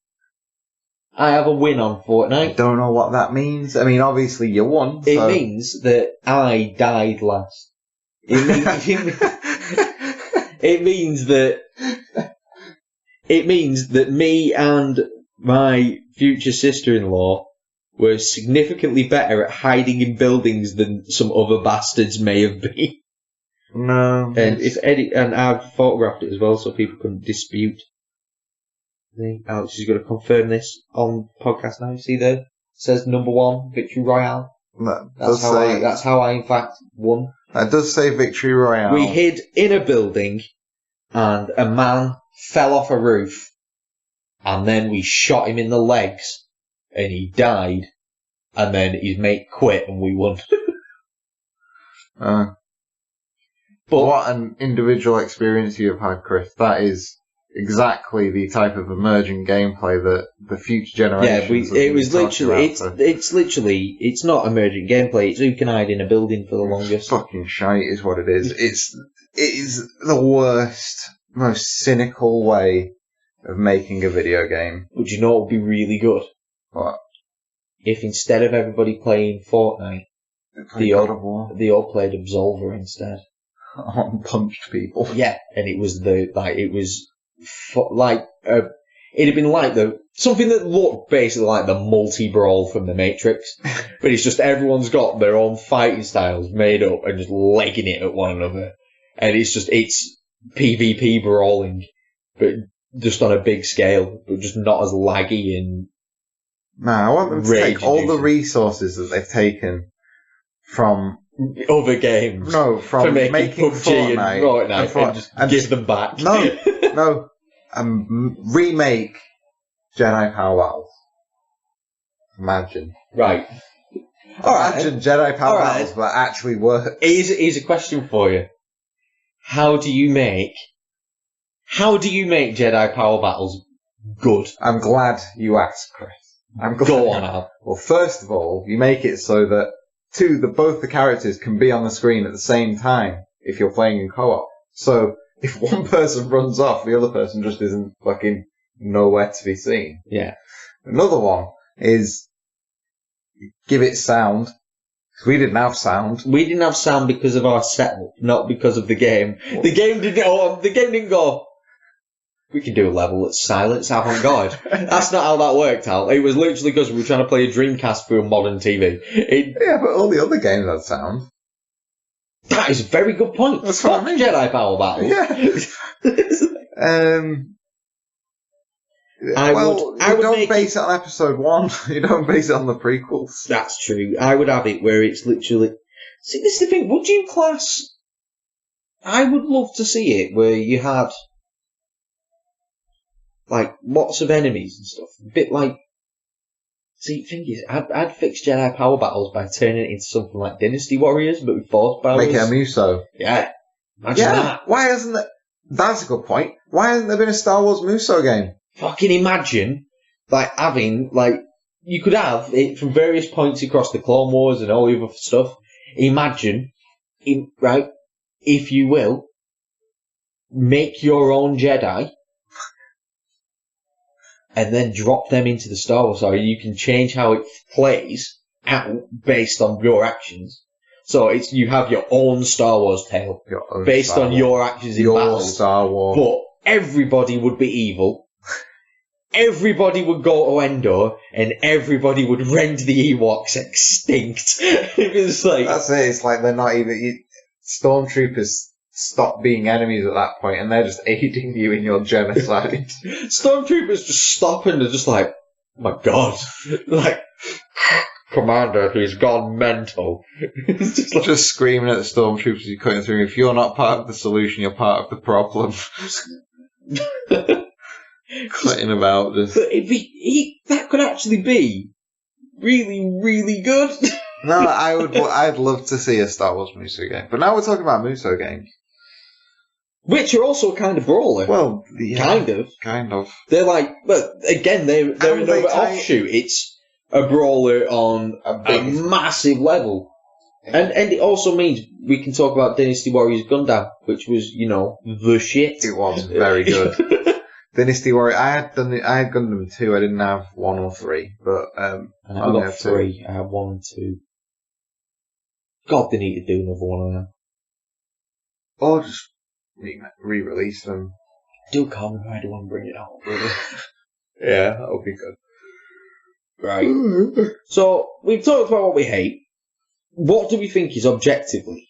I have a win on Fortnite. I don't know what that means. I mean, obviously you won. It means that I died last. It means that me and my future sister-in-law were significantly better at hiding in buildings than some other bastards may have been. No. And I've photographed it as well, so people can dispute. Alex is going to confirm this on podcast now. You see there? It says number 1, Victory Royale. That's how I in fact won. That does say Victory Royale. We hid in a building, and a man fell off a roof, and then we shot him in the legs, and he died, and then his mate quit, and we won. But what an individual experience you have had, Chris. That is exactly the type of emerging gameplay that the future generations. Yeah, it's not emergent gameplay. It's who can hide in a building for the longest. Fucking shite is what it is. It is the worst, most cynical way of making a video game. But you know what would be really good? What? If instead of everybody playing Fortnite, they all played Absolver instead. And punched people. Yeah, and it was it'd have been like something that looked basically like the multi-brawl from the Matrix, but it's just everyone's got their own fighting styles made up and just legging it at one another, and it's PvP brawling, but just on a big scale, but just not as laggy and. Nah, I want them to take all the resources that they've taken from other games. No, from making PUBG Fortnite and just give them back. No. Remake Jedi Power Battles. Imagine. Right. Imagine Jedi Power Battles, but actually work. Here's a question for you. How do you make Jedi Power Battles good? I'm glad you asked, Chris. Go on, Al. Well, first of all, you make it so that both the characters can be on the screen at the same time if you're playing in co-op. So if one person runs off, the other person just isn't fucking nowhere to be seen. Yeah. Another one is give it sound. Because we didn't have sound. We didn't have sound because of our setup, not because of the game. What? The game didn't go, we can do a level that's silence avant-garde. That's not how that worked, Al. It was literally because we were trying to play a Dreamcast through a modern TV. Yeah, but all the other games had sound. That is a very good point. That's what I mean. Jedi Power Battle. Yeah. You don't base it on episode 1. You don't base it on the prequels. That's true. I would have it where it's literally... See, this is the thing. Would you class... I would love to see it where you had... like, lots of enemies and stuff. A bit like... See, the thing is, I'd fix Jedi Power Battles by turning it into something like Dynasty Warriors, but with Force powers. Make it a Muso. Yeah. Imagine that. Why hasn't there... That's a good point. Why hasn't there been a Star Wars Muso game? Fucking imagine, like, having, like... You could have it from various points across the Clone Wars and all the other stuff. Imagine, right, if you will, make your own Jedi... and then drop them into the Star Wars story. You can change how it plays out based on your actions. So you have your own Star Wars tale based on your actions in battle. Star Wars. But everybody would be evil. Everybody would go to Endor, and everybody would rend the Ewoks extinct. It was like... That's it. It's like they're not even... Stormtroopers stop being enemies at that point, and they're just aiding you in your genocide. Stormtroopers just stop and they're just like, oh my god. Like, Commander, he's gone mental. It's just, like, just screaming at the Stormtroopers you're cutting through. If you're not part of the solution, you're part of the problem. Cutting about this. But that could actually be really, really good. No, I'd love to see a Star Wars Muso game. But now we're talking about Muso games. Which are also kind of brawler. Well, yeah. Kind of. They're like, but again, they're another offshoot. It's a brawler on a massive level. And it also means we can talk about Dynasty Warriors Gundam, which was, the shit. It was very good. Dynasty Warrior. I had Gundam 2. I didn't have 1 or 3, but I got 3. I had 1 and 2. God, they need to do another one of them. Or just re-release them. Do Kamen Rider 1, bring it out, really. Yeah, that would be good. Right. So we've talked about what we hate. What do we think is objectively?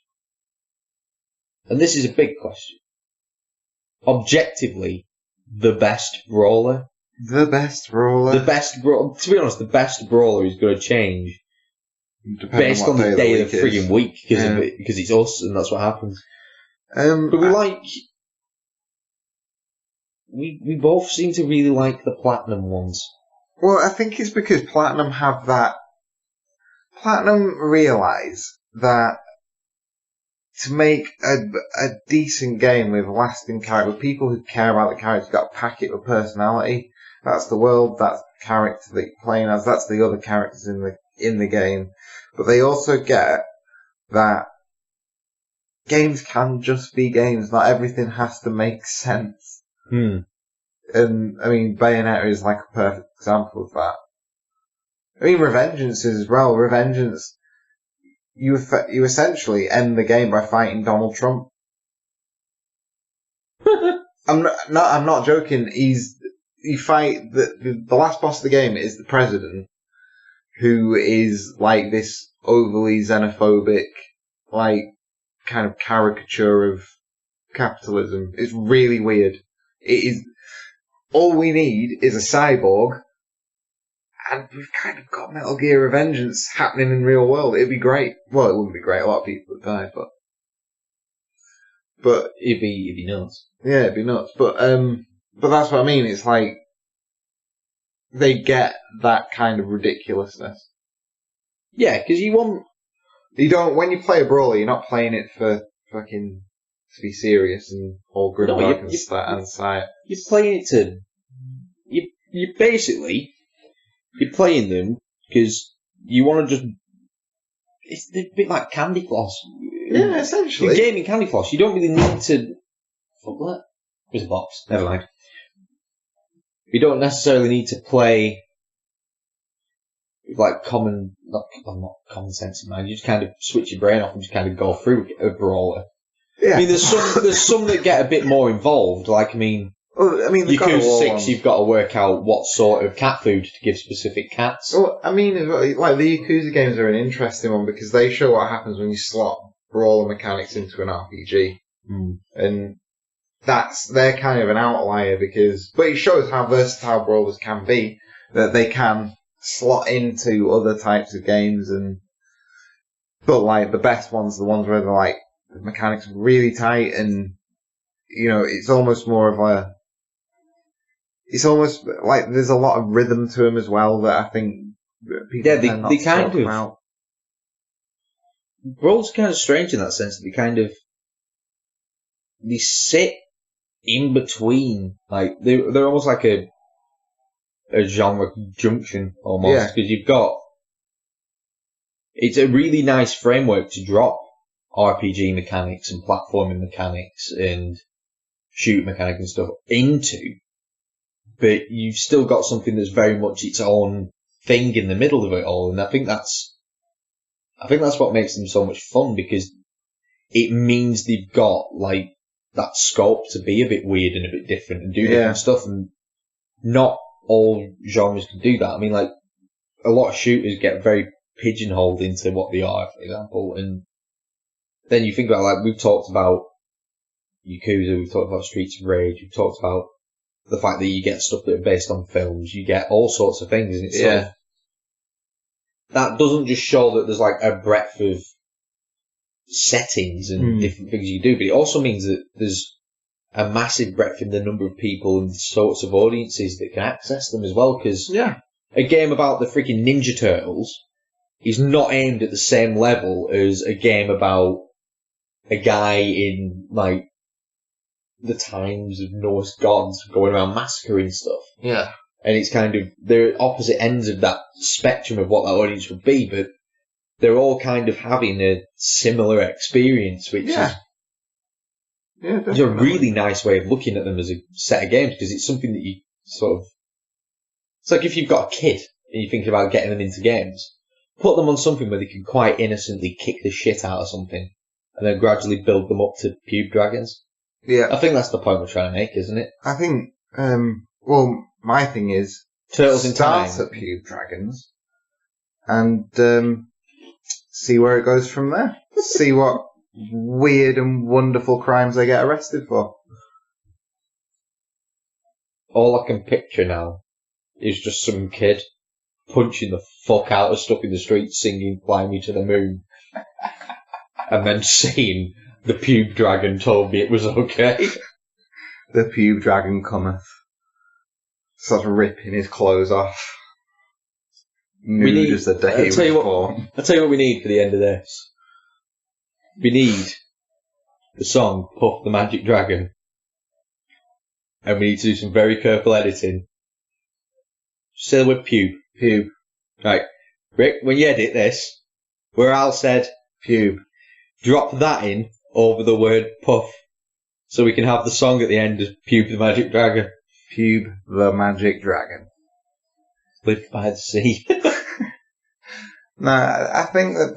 And this is a big question. Objectively, the best brawler. The best brawler. To be honest, the best brawler is going to change based on the day of the frigging week because it's us and that's what happens. But we both seem to really like the Platinum ones. Well, I think it's because Platinum have that. Platinum realise that to make a decent game with lasting character, with people who care about the character, you've got to pack it with personality. That's the world, that's the character that you're playing as, that's the other characters in the game. But they also get that games can just be games, not everything has to make sense. And, I mean, Bayonetta is like a perfect example of that. I mean, Revengeance is as well. Revengeance, you essentially end the game by fighting Donald Trump. I'm not joking. You fight the last boss of the game is the president, who is like this overly xenophobic, like kind of caricature of capitalism. It's really weird. It is. All we need is a cyborg. And we've kind of got Metal Gear Revengeance happening in real world. It'd be great. Well, it wouldn't be great. A lot of people would die, but it'd be nuts. Yeah, it'd be nuts. But that's what I mean. It's like they get that kind of ridiculousness. Yeah, because you don't. When you play a brawler, you're not playing it for fucking to be serious and all grimdark and sight. You're playing it to. You basically. You're playing them because you want to just... It's a bit like Candy Floss. Yeah, essentially. You're gaming Candy Floss. You don't really need to... Fuck that. There's a box. Never mind. You don't necessarily need to play like not common sense in mind. You just kind of switch your brain off and just kind of go through a brawler. Yeah. I mean, there's some that get a bit more involved. Like, Yakuza 6, you've got to work out what sort of cat food to give specific cats. Well, I mean, like, the Yakuza games are an interesting one because they show what happens when you slot brawler mechanics into an RPG. And they're kind of an outlier but it shows how versatile brawlers can be, that they can slot into other types of games but like, the best ones are the ones where they're like, the mechanics are really tight and, it's almost more of it's almost like there's a lot of rhythm to them as well that I think people tend not to talk about. Brawl's kind of strange in that sense. They sit in between. Like, they're almost like a genre junction almost. Because you've got... It's a really nice framework to drop RPG mechanics and platforming mechanics and shoot mechanics and stuff into. But you've still got something that's very much its own thing in the middle of it all, and I think that's I think that's what makes them so much fun, because it means they've got, like, that scope to be a bit weird and a bit different and do different stuff, and not all genres can do that. I mean, like, a lot of shooters get very pigeonholed into what they are, for example, and then you think about, like, we've talked about Yakuza, we've talked about Streets of Rage, we've talked about the fact that you get stuff that are based on films, you get all sorts of things, and it's sort of, that doesn't just show that there's, like, a breadth of settings and different things you do, but it also means that there's a massive breadth in the number of people and the sorts of audiences that can access them as well, because a game about the freaking Ninja Turtles is not aimed at the same level as a game about a guy in, like, the times of Norse gods going around massacring stuff. Yeah. And it's kind of, they're opposite ends of that spectrum of what that audience would be, but they're all kind of having a similar experience, which is a really nice way of looking at them as a set of games, because it's something that you sort of, it's like if you've got a kid and you're thinking about getting them into games, put them on something where they can quite innocently kick the shit out of something and then gradually build them up to pube dragons. Yeah. I think that's the point we're trying to make, isn't it? I think, well, my thing is, Turtles in Time. Start at pube dragons and see where it goes from there. See what weird and wonderful crimes they get arrested for. All I can picture now is just some kid punching the fuck out of stuff in the street, singing "Fly Me to the Moon," and then seeing the pube dragon told me it was okay. The pube dragon cometh. Starts ripping his clothes off. Nude as the day was born. I'll tell you what we need for the end of this. We need the song Puff the Magic Dragon. And we need to do some very careful editing. Say the word pube. Pube. Right. Rick, when you edit this, where Al said pube, drop that in over the word puff, so we can have the song at the end as Pube the Magic Dragon. Pube the Magic Dragon. Live by the sea. No, I think that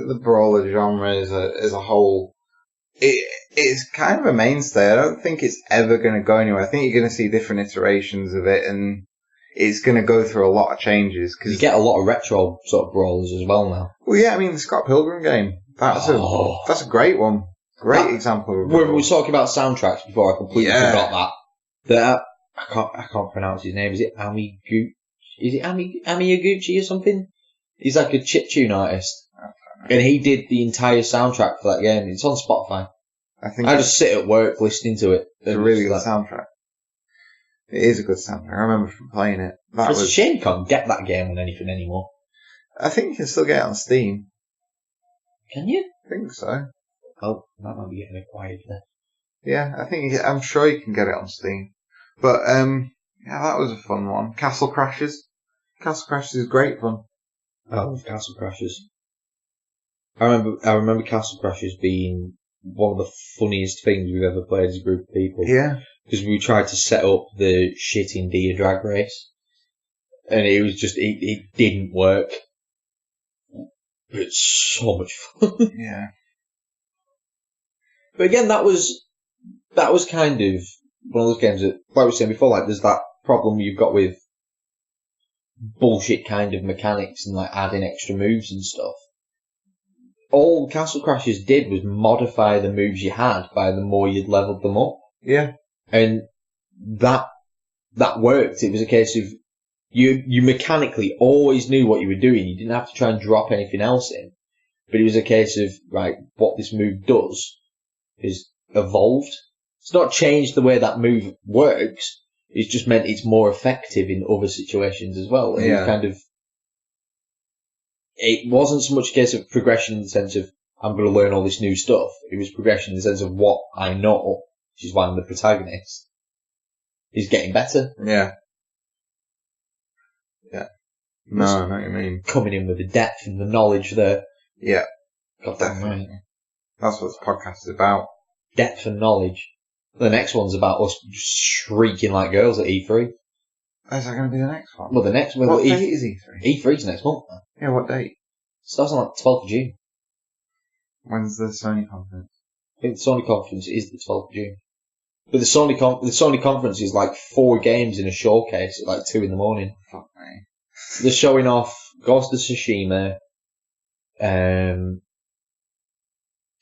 the brawler genre as a whole, it's kind of a mainstay. I don't think it's ever going to go anywhere. I think you're going to see different iterations of it, and it's going to go through a lot of changes. Cause you get a lot of retro sort of brawlers as well now. Well, yeah, I mean the Scott Pilgrim game. That's a great one. Great example of when we were talking about soundtracks before, I completely forgot that. I can't pronounce his name. Is it Amiguchi? Is it Amiguchi or something? He's like a chiptune artist. And he did the entire soundtrack for that game. It's on Spotify. I just sit at work listening to it. It's a really good soundtrack. It is a good soundtrack. I remember from playing it. It's a shame you can't get that game on anything anymore. I think you can still get it on Steam. Can you? I think so. Oh, that might be getting acquired there. Yeah, I'm sure you can get it on Steam. But, yeah, that was a fun one. Castle Crashers. Castle Crashers is great fun. I love Castle Crashers. I remember Castle Crashers being one of the funniest things we've ever played as a group of people. Yeah. Because we tried to set up the shit India drag race. And it was just, it didn't work. But it's so much fun. Yeah. But again, that was kind of one of those games that, like we were saying before, like there's that problem you've got with bullshit kind of mechanics and like adding extra moves and stuff. All Castle Crashers did was modify the moves you had by the more you'd leveled them up. Yeah. And that worked. It was a case of you mechanically always knew what you were doing. You didn't have to try and drop anything else in. But it was a case of, right, what this move does is evolved. It's not changed the way that move works. It's just meant it's more effective in other situations as well. And it wasn't so much a case of progression in the sense of, I'm going to learn all this new stuff. It was progression in the sense of what I know, which is why I'm the protagonist, is getting better. Yeah. Yeah. No, I know what you mean. Coming in with the depth and the knowledge there. Yeah. God damn right. That's what this podcast is about. Depth and knowledge. The next one's about us shrieking like girls at E3. Is that going to be the next one? Well, the next one... What date is E3? E3's next month, man. Yeah, what date? Starts on like the 12th of June. When's the Sony conference? I think the Sony conference is the 12th of June. But the Sony conference is like 4 games in a showcase at like 2 in the morning. Fuck me. They're showing off Ghost of Tsushima,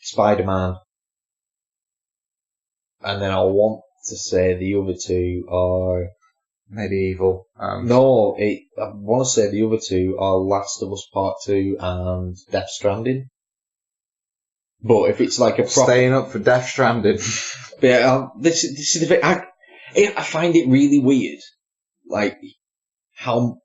Spider-Man, and then I want to say the other 2 are Medieval. I want to say the other 2 are Last of Us Part 2 and Death Stranding. But if it's like a proper... Staying up for Death Stranding. Yeah, this is the thing. I find it really weird, like how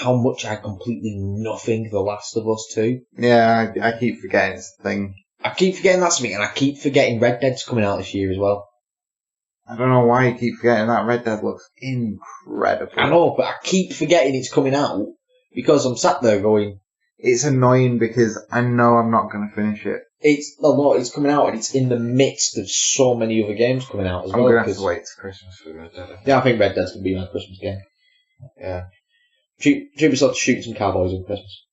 much I completely nothing The Last of Us 2. Yeah, I keep forgetting it's the thing. I keep forgetting that's something, and I keep forgetting Red Dead's coming out this year as well. I don't know why you keep forgetting that. Red Dead looks incredible. I know, but I keep forgetting it's coming out because I'm sat there going... It's annoying because I know I'm not going to finish it. It's coming out, and it's in the midst of so many other games coming out as well. I'm going to have to wait till Christmas for Red Dead. Yeah, I think Red Dead's going to be my Christmas game. Yeah. Ubisoft shooting some cowboys on Christmas.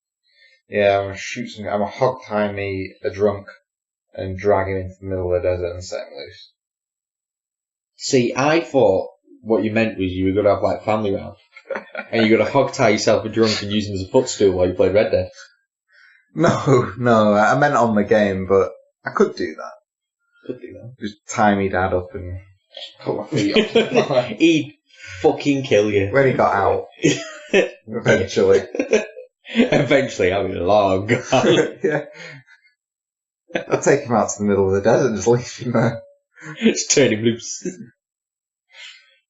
Yeah, I'm going to hog tie me a drunk and drag him into the middle of the desert and set him loose. See, I thought what you meant was you were going to have like family round. And you're going to hog tie yourself a drunk and use him as a footstool while you play Red Dead. No, I meant on the game, but I could do that. Just tie me dad up and cut my feet off. He'd fucking kill you. When he got out. Eventually. Eventually, I mean, long gone. Yeah. I'll take him out to the middle of the desert and just leave him there. Just turn him loose.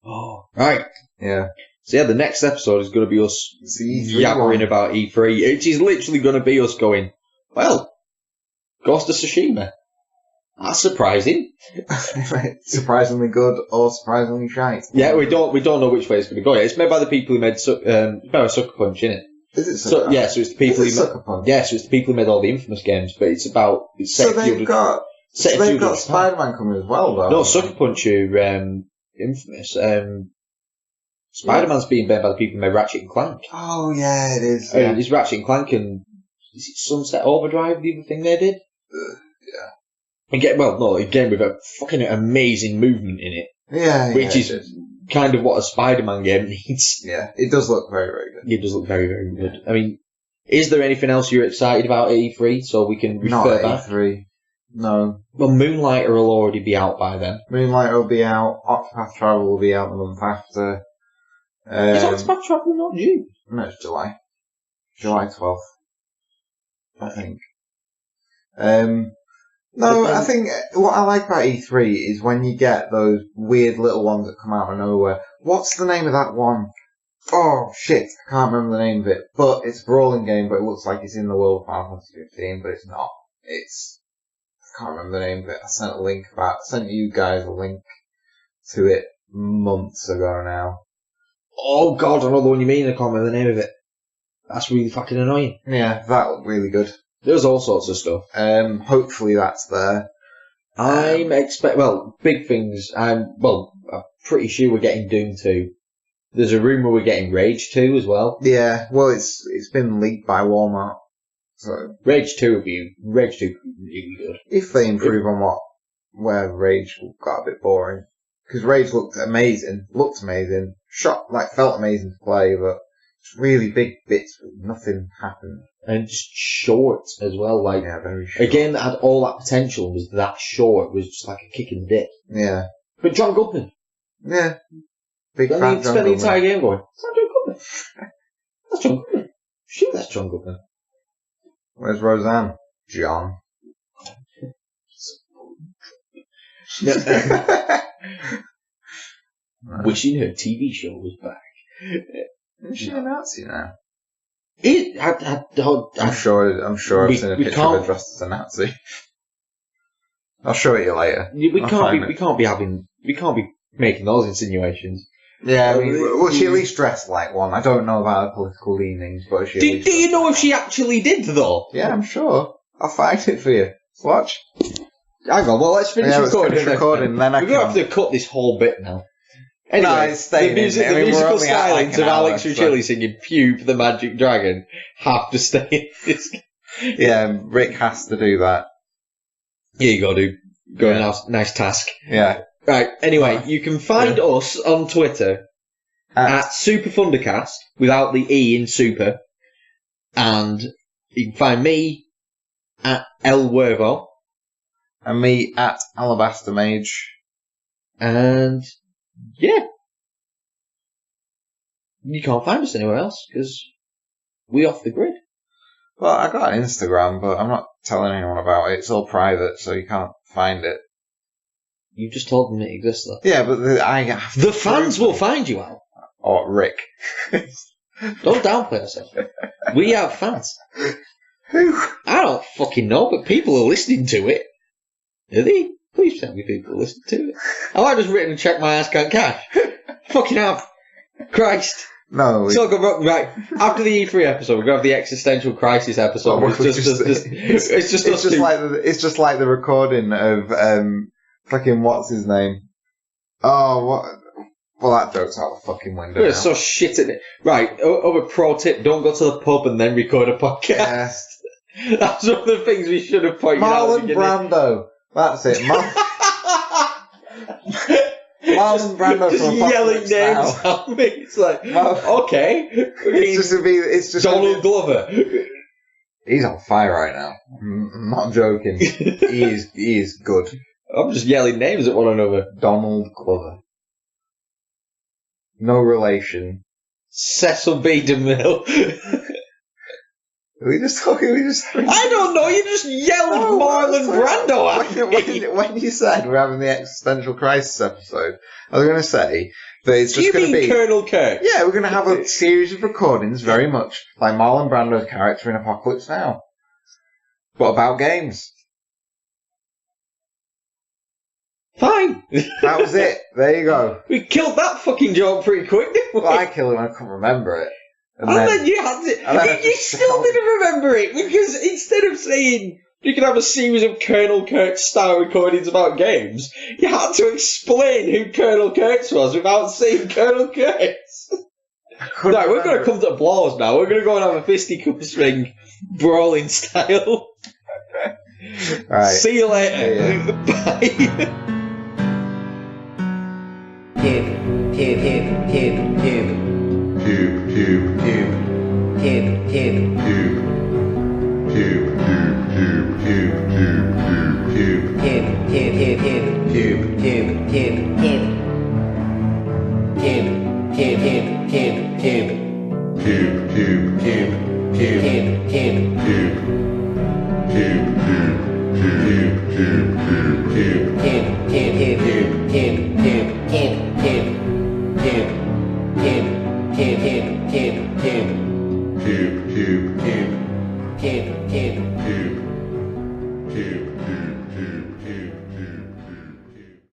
Oh. Right. Yeah. So yeah, the next episode is going to be us yabbering about E3. It is literally going to be us going, well, Ghost of Tsushima. That's surprising. Surprisingly good or surprisingly shite. Yeah, we don't know which way it's going to go yet. It's made by the people who made Sucker Punch, isn't it? Is it Sucker Punch? Yeah, so it's the people who Sucker Punch? Yeah, so it's the people who made all the Infamous games, but it's about... they've got Spider-Man coming as well, though. No, Sucker Punch are Infamous. Spider-Man's being made by the people who made Ratchet and Clank. Oh, yeah, it is. Yeah. It's Ratchet and Clank and... Is it Sunset Overdrive, the other thing they did? Yeah. Again with a fucking amazing movement in it. Yeah, which is kind of what a Spider-Man game needs. Yeah, it does look very, very good. It does look very, very good. I mean, is there anything else you're excited about at E3 so we can refer back? Not E3. No. Well, Moonlighter will already be out by then. Moonlighter will be out. Octopath Travel will be out the month after. Is Octopath Travel not June? No, it's July. July 12th. I think. No, I think what I like about E3 is when you get those weird little ones that come out of nowhere. What's the name of that one? Oh, shit. I can't remember the name of it. But it's a brawling game, but it looks like it's in the world of Final Fantasy 15, but it's not. I can't remember the name of it. I sent you guys a link to it months ago now. Oh god, I know the one you mean, I can't remember the name of it. That's really fucking annoying. Yeah, that looked really good. There's all sorts of stuff. Hopefully that's there. Big things. I'm pretty sure we're getting Doom 2. There's a rumour we're getting Rage 2 as well. Yeah, well, it's been leaked by Walmart. So Rage 2 would be really good. If they improve on where Rage got a bit boring. Because Rage looked amazing, felt amazing to play, but it's really big bits, but nothing happened. And just short as well, very short. A game that had all that potential was that short, was just like a kick in the dick. Yeah. But John Goodman. Yeah. Big fan John Goodman. Spent the entire game going, that's not John Goodman. That's John Goodman. Shoot, that's John Goodman. Where's Roseanne? John. Wishing her TV show was back. Is she a Nazi now? I'm sure I've seen a picture of her dressed as a Nazi. I'll show it you later. We can't be making those insinuations. Yeah, I mean, was she at least dressed like one? I don't know about her political leanings, but she. Do you know if she actually did though? Yeah, I'm sure. I'll find it for you. Watch. Hang on, well, let's finish recording. Then we're going to have to cut this whole bit now. Anyway, the musical silence of Alex from Chile singing Pube the Magic Dragon have to stay in this. Yeah, Rick has to do that. Yeah, you got to go nice task. Yeah. Right. Anyway, you can find us on Twitter at SuperFundercast without the E in super, and you can find me at El Wervo. And me at Alabaster Mage. And yeah, you can't find us anywhere else because we off the grid. Well, I got an Instagram, but I'm not telling anyone about it. It's all private, so you can't find it. You just told them it exists, though. Yeah, but the fans will find you out. Or Rick. Don't downplay yourself. We have fans. Who? I don't fucking know, but people are listening to it. Are they? Please tell me people listen to it. Have I just written check my ass can't cash? Fucking have. Christ. No. So right after the E3 episode, we're gonna have the existential crisis episode. It's just like the recording of fucking what's his name? Oh, what? Well, that joke's out the fucking window. We're so shit at it. Right. Over pro tip: don't go to the pub and then record a podcast. Yes. That's one of the things we should have pointed out. Marlon Brando. That's it. Marlon Brando just from yelling names now. at me. It's like, okay. It's just Donald Glover. He's on fire right now. I'm not joking. He is good. I'm just yelling names at one another. Donald Glover. No relation. Cecil B. DeMille. Are we just talking? I don't know. You just yelled Marlon Brando at me. When you said we're having the existential crisis episode, I was going to say that it's just going to be Colonel Kirk. Yeah, we're going to have a series of recordings, very much like Marlon Brando's character in Apocalypse Now, but about games. Fine. That was it. There you go. We killed that fucking joke pretty quick, didn't we? Well, I killed it when I couldn't remember it. And then you had to... You still didn't remember it, because instead of saying you can have a series of Colonel Kurtz-style recordings about games, you had to explain who Colonel Kurtz was without saying Colonel Kurtz. Right, we're going to come to blows now. We're going to go and have a fisticuffs ring, brawling style. Right. See you later. Yeah. Bye. Pube. Pube.